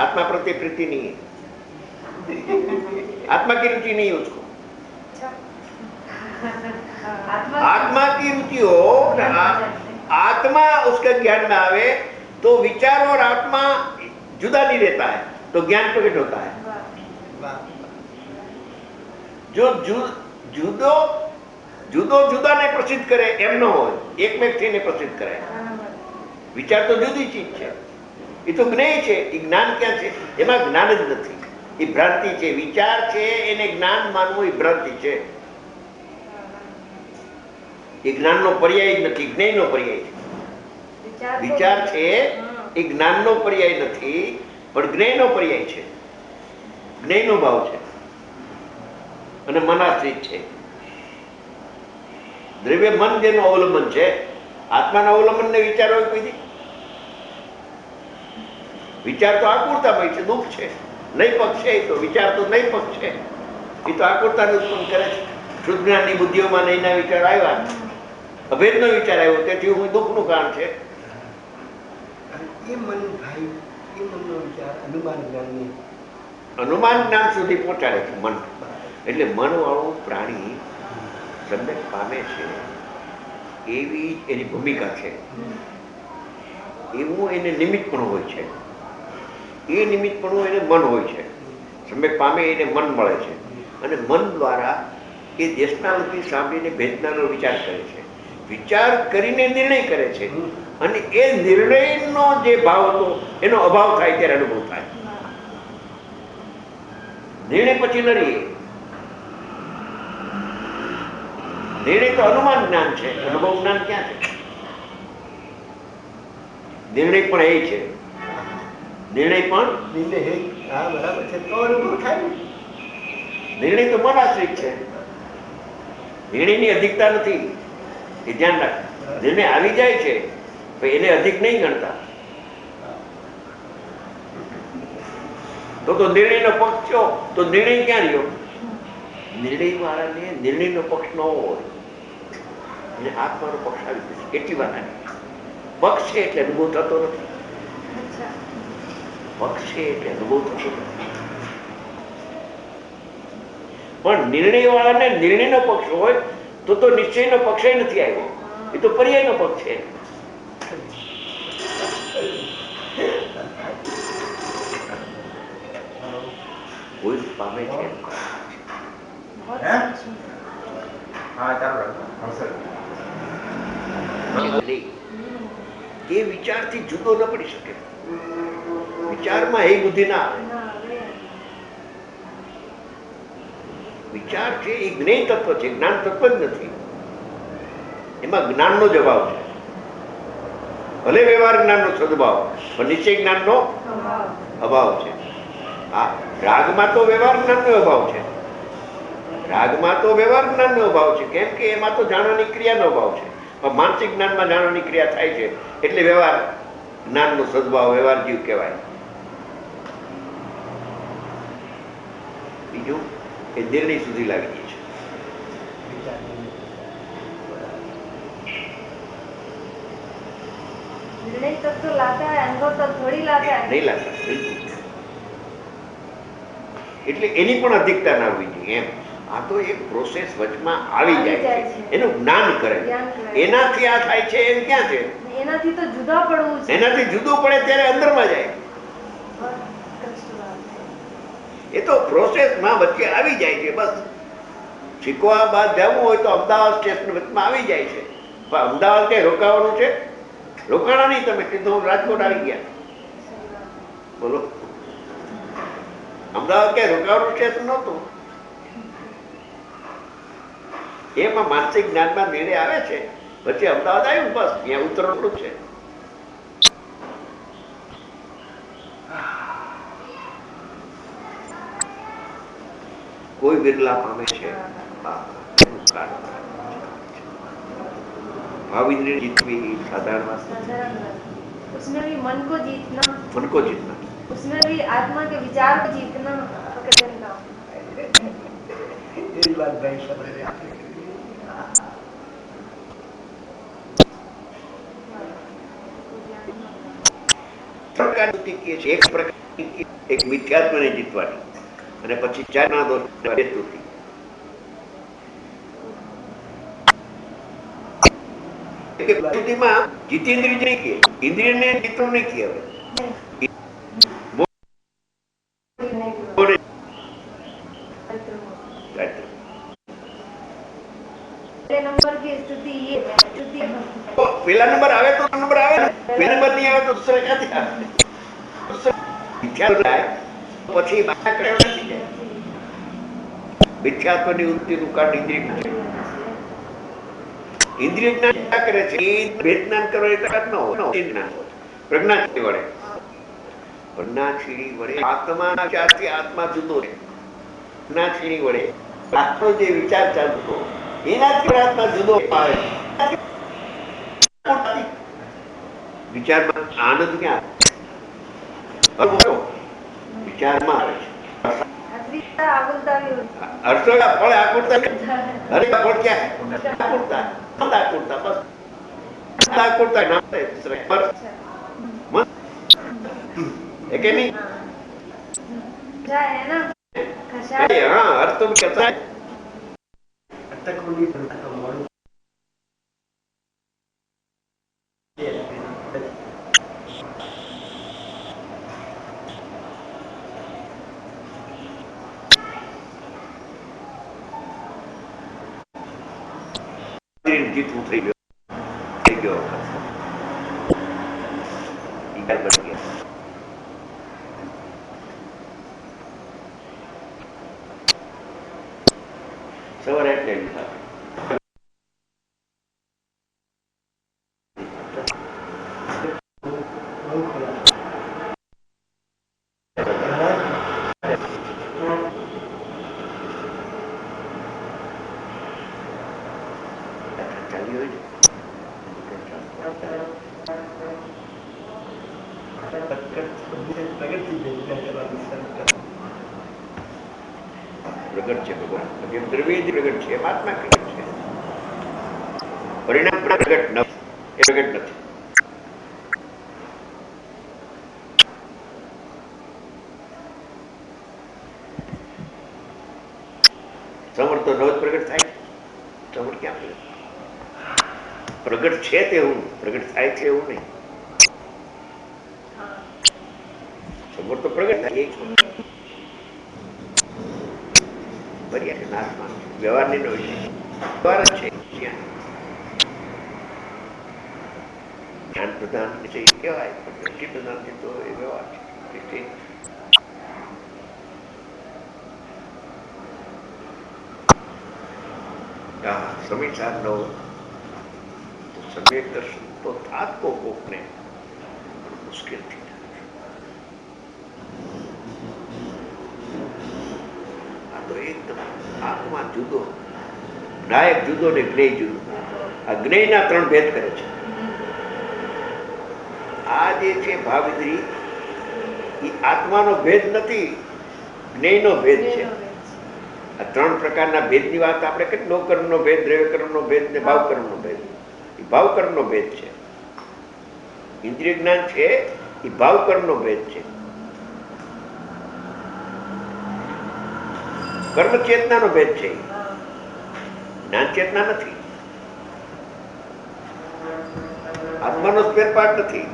आत्मा प्रति प्रीति नहीं है, आत्मा की रुचि नहीं है उसको. आत्मा की रुचि हो, आत्मा उसके ज्ञान में आवे तो विचार और आत्मा जुदा नहीं रहता है, तो ज्ञान प्रकट होता है. जो जुदो जुदो जुदा ने प्रसिद्ध करे एम न हो, एक में थी प्रसिद्ध करे. विचार तो जुदी चीज है, ये तो ज्ञान है. ज्ञान क्या है? एमा ज्ञान ज नहीं, ये भ्रांति है. विचार है एने ज्ञान मानवू ये भ्रांति है. ये ज्ञान नो पर्याय नहीं, ज्ञान नो पर्याय है. विचार है ये ज्ञान नो पर्याय नहीं पण ज्ञान नो पर्याय है. ज्ञान नो भाव है અને મનાશ્રિત છે. દ્રવ્ય મન જેનું અવલંબન છે, આત્માના અવલંબન ને વિચાર હોય કોઈ દી? વિચાર તો આકુરતામય છે, દુઃખ છે, નહીં પક્ષ છે. તો વિચાર તો નહીં પક્ષ છે, એ તો આકુરતાને ઉત્પન્ન કરે છે. શુદ્ધ જ્ઞાનની બુદ્ધિઓમાં નહીંના વિચાર આવ્યા, અભેદનો વિચાર આવ્યો, તેથી હું દુઃખનું કારણ છે. એ મન ભાઈ, એ મનનો વિચાર અનુમાન જ્ઞાનની અનુમાન જ્ઞાન સુધી પહોંચાડે છે મન. એટલે મનવાળું પ્રાણી સમ્યક પામે છે એવી એની ભૂમિકા છે, એવું એને નિમિત્તપણું હોય છે. એ નિમિત્તપણું એને મન હોય છે. સમ્યક પામે એને મન મળે છે અને મન દ્વારા એ દેશનાલથી સાંભળીને ભેદનાનો વિચાર કરે છે. વિચાર કરીને નિર્ણય કરે છે અને એ નિર્ણયનો જે ભાવ હતો એનો અભાવ થાય ત્યારે અનુભવ થાય. નિર્ણય પછી ન રહીએ. નિર્ણય તો અનુમાન જ્ઞાન છે, અનુભવ જ્ઞાન ક્યાં છે? નિર્ણય પણ એ છે, નિર્ણય પણ નિર્ણય હે. હા, બરાબર છે. તો અનુભવ થાય ને. નિર્ણય તો મનાશ્રિત છે, નિર્ણયની અધિકતા નથી. એ ધ્યાન રાખ. નિર્ણય આવી જાય છે તો એને અધિક નહીં ગણતા. તો નિર્ણયનો પક્ષ છો તો નિર્ણય ક્યાં રહ્યો? નિર્ણય વાળાને નિર્ણયનો પક્ષ ન હોય અને આત્માનો પક્ષ આવી જશે. એટલી વાત આવી. પક્ષ છે એટલે અનુભવ થતો નથી. પક્ષ છે એટલે અનુભવ થતો નથી. પણ નિર્ણય વાળાને નિર્ણયનો પક્ષ હોય તો નિશ્ચયનો પક્ષ નથી આવ્યો. એ તો પર્યાયનો પક્ષ છે. કોઈ પામે છે એ વિચારથી જુદો ન પડી શકે. વિચારમાં એ બુદ્ધિ ના આવે. વિચાર છે એ જ્ઞેય તત્વ છે, જ્ઞાન તત્વ જ નથી. એમાં જ્ઞાનનો જ અભાવ છે. ભલે વ્યવહાર જ્ઞાનનો સદભાવ પણ નિશ્ચય જ્ઞાનનો અભાવ છે. હા, રાગમાં તો વ્યવહાર જ્ઞાનનો અભાવ છે. રાગમાં તો વ્યવહાર જ્ઞાનનો અભાવ છે, કેમ કે એમાં તો જાણવાની ક્રિયાનો અભાવ છે. પણ માનસિક જ્ઞાનમાં જાણવાની ક્રિયા થાય છે એટલે વ્યવહાર જ્ઞાનનો સદભાવ, વ્યવહાર જીવ કહેવાય. બીજું એ નિર્ણય સુધી લાવી દે છે. निर्णय तक तो लाता है, अनुभव तक थोड़ी लाता है. નહીં લાગતા બિલકુલ. એટલે એની પણ અધિકતા ના આવવી જોઈએ એમ. આ તો એક પ્રોસેસ વચમાં આવી જાય છે, એનું જ્ઞાન કરે. એનાથી આ થાય છે એમ ક્યાં છે? એનાથી તો જુદા પડવું છે. એનાથી જુદું પડે ત્યારે અંદરમાં જાય. એ તો પ્રોસેસમાં વચ્ચે આવી જાય છે બસ. શીખવા બાદ જવું હોય તો અમદાવાદ સ્ટેશન વચમાં આવી જાય છે, પણ અમદાવાદ કઈ રોકાવાનું છે? રોકાણા નહીં, તમે સીધું રાજકોટ આવી ગયા. બોલો, અમદાવાદ કઈ રોકાવાનું સ્ટેશન નહોતું. એમાં માનસિક જ્ઞાનમાં નિર્ણય આવે છે, પછી અમદાવાદ આવ્યું, બસ ત્યાં ઉતરવાનું છે. કોઈ બિરલા પામે છે ભાવિન્દ્રિય જીતવી સાધારણ વાત साधारण उसमें भी मन को जीतना, मन को जीतना, उसमें भी आत्मा के विचार को जीतना कठिन काम। એ જ વાત ભાઈ સમજ પ્રકારની કહે છે. એક પ્રકારની એક મિથ્યાત્વને જીતવાની, અને પછી ચારના દોષ સ્તુતિ. સ્તુતિમાં જીતેન્દ્રિય નહીં કહે, ઇન્દ્રિયને જીતવું નહીં કહે. હવે नंबर की स्थिति ये है, स्थिति પહેલા નંબર આવે તો નંબર આવે ને, પહેલા નંબર નહીં આવે તો દુસરા ક્યાંથી આવે? મિથ્યાત્વ થાય પછી માયા કર્યો નથી જાય. મિથ્યાત્વની વૃત્તિનું કારણ ઇન્દ્રિય છે. ઇન્દ્રિય જ્ઞાન ક્યાં કરે છે? ભેદ જ્ઞાન કરો એ તાકાત ન હોય. પ્રજ્ઞાચીડી વડે, પ્રજ્ઞાચીડી વડે આત્મા ચારથી આત્મા જુદો છે. પ્રજ્ઞાચીડી વડે આત્મનો જે વિચાર ચાલતો એનાથી આત્મા જુદો આવે. વિચારમાં આનંદ ક્યાં વિચારમાં આવે છે. आकुलता भी होती है। હર્ષોના ફળ આકુરતા હરે ફળ ક્યાં? આકુરતા, આકુરતા, બસ આકુરતા નામ છે. એ કે નહીં? कषाय है ना, कषाय। હા, અર્થ તો કસાય. અટકવાની તો મોડું જીતવું થઈ ગયો બની ગયા. સવારે એટલે બહુ ખરાબ. ચાલી હોય પ્રગટ છે ભગવાન, દ્રવ્ય પ્રગટ છે, આત્મા પ્રગટ છે. પરિણામ પણ પ્રગટ ન, એ પ્રગટ નથી. સમર્થ તો રોજ પ્રગટ થાય. સમર્થ ક્યાં પ્રગટ છે તેવું, પ્રગટ થાય છે એવું નહીં. સમર્થ તો પ્રગટ થાય છે નાશમાં, વ્યવહારની નો વિષય વ્યવહાર જ છે. જ્ઞાન પ્રધાન વિષય કહેવાય, પણ દ્રષ્ટિ પ્રધાન છે તો એ વ્યવહાર છે. સમય સાધનો સમ્યક દર્શન તો થાત કોકને મુશ્કેલથી થાય. આ તો એકદમ આત્મા જુદો, નાયક જુદો ને જ્ઞેય જુદો. આ જ્ઞેયના ત્રણ ભેદ કરે છે. આ જે છે ભાવિદ્રી, એ આત્માનો ભેદ નથી, જ્ઞેયનો ભેદ છે. આ ત્રણ પ્રકારના ભેદની વાત આપણે કરી. લોકર્મનો ભેદ, દ્રવ્યકર્મનો ભેદ ને ભાવકર્મનો ભેદ. એ ભાવકર્મનો ભેદ છે. ઇન્દ્રિય જ્ઞાન છે એ ભાવકર્મનો ભેદ છે. કર્મ ચેતનાનો ભેદ છે, જ્ઞાન ચેતના નથી. આત્માનો સ્પેર પાર્ટ નથી.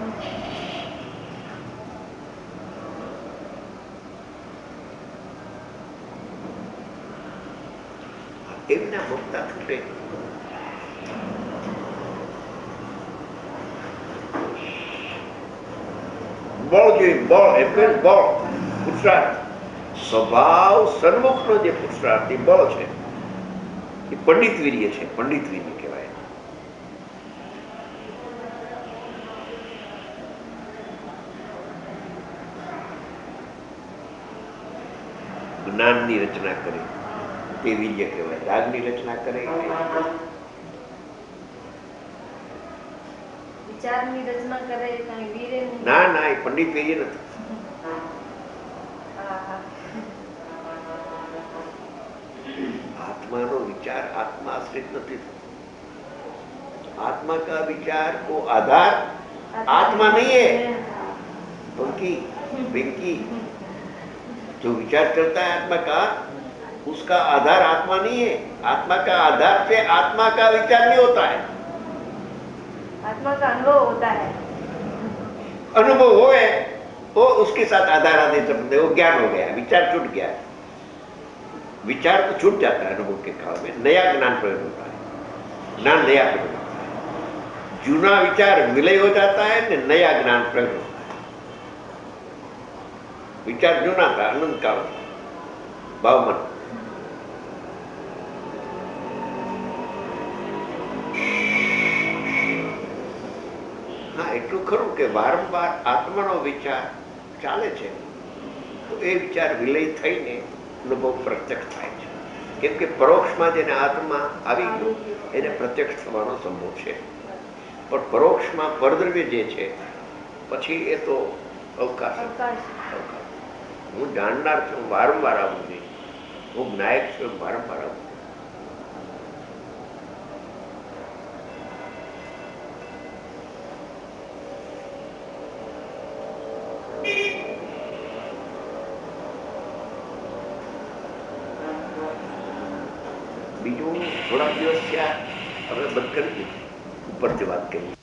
એમના મમતા છૂટે. બળ જોઈએ, બળ એટલે બળ, પુરુષાર્થ. સ્વભાવ સન્મુખનો જે પુરુષાર્થ એ બળ છે, એ પંડિત વીર્ય છે. પંડિત વીર્ય કહેવાય. જ્ઞાનની રચના કરે તે વીર્ય કહેવાય. રાગની રચના કરે વિચારની રચના કરે કાંઈ વીરે નહીં. ના ના, એ પંડિત વીર્ય નથી. आत्मा विचार आत्मा आश्रित नहीं था. आत्मा का विचार को आधार आत्मा नहीं है. बल्कि पिंकी जो विचार करता है आत्मा का, उसका आधार आत्मा नहीं है. आत्मा का आधार से आत्मा का विचार नहीं होता है. आत्मा का अनुभव होता है. अनुभव होए वो उसके साथ आधार आदि शब्द, वो ज्ञान हो गया, विचार छूट गया. विचार तो छूट जाता है अनुभव के काल में, नया ज्ञान प्रयोग होता है. ज्ञान नया प्रयोग होता है. जूना विचार विलय हो जाता है ने नया ज्ञान प्रयोग होता है. विचार जूना था, अनंत काल भावमन. हाँ, એટલું ખરું કે વારંવાર આત્માનો વિચાર ચાલે છે તો એ વિચાર વિલય થઈને અનુભવ પ્રત્યક્ષ થાય છે. કેમ કે પરોક્ષમાં જેને આત્મા આવી ગયો એને પ્રત્યક્ષ થવાનો સંભવ છે. પણ પરોક્ષમાં પરદ્રવ્ય જે છે પછી એ તો અવકાશ. હું જાણનાર છું, વારંવાર આવું નહીં. હું જ્ઞાયક છું, વારંવાર આવું. બીજું થોડા દિવસ થયા હવે બંધ કરી દીધું, ઉપરથી વાત કરી.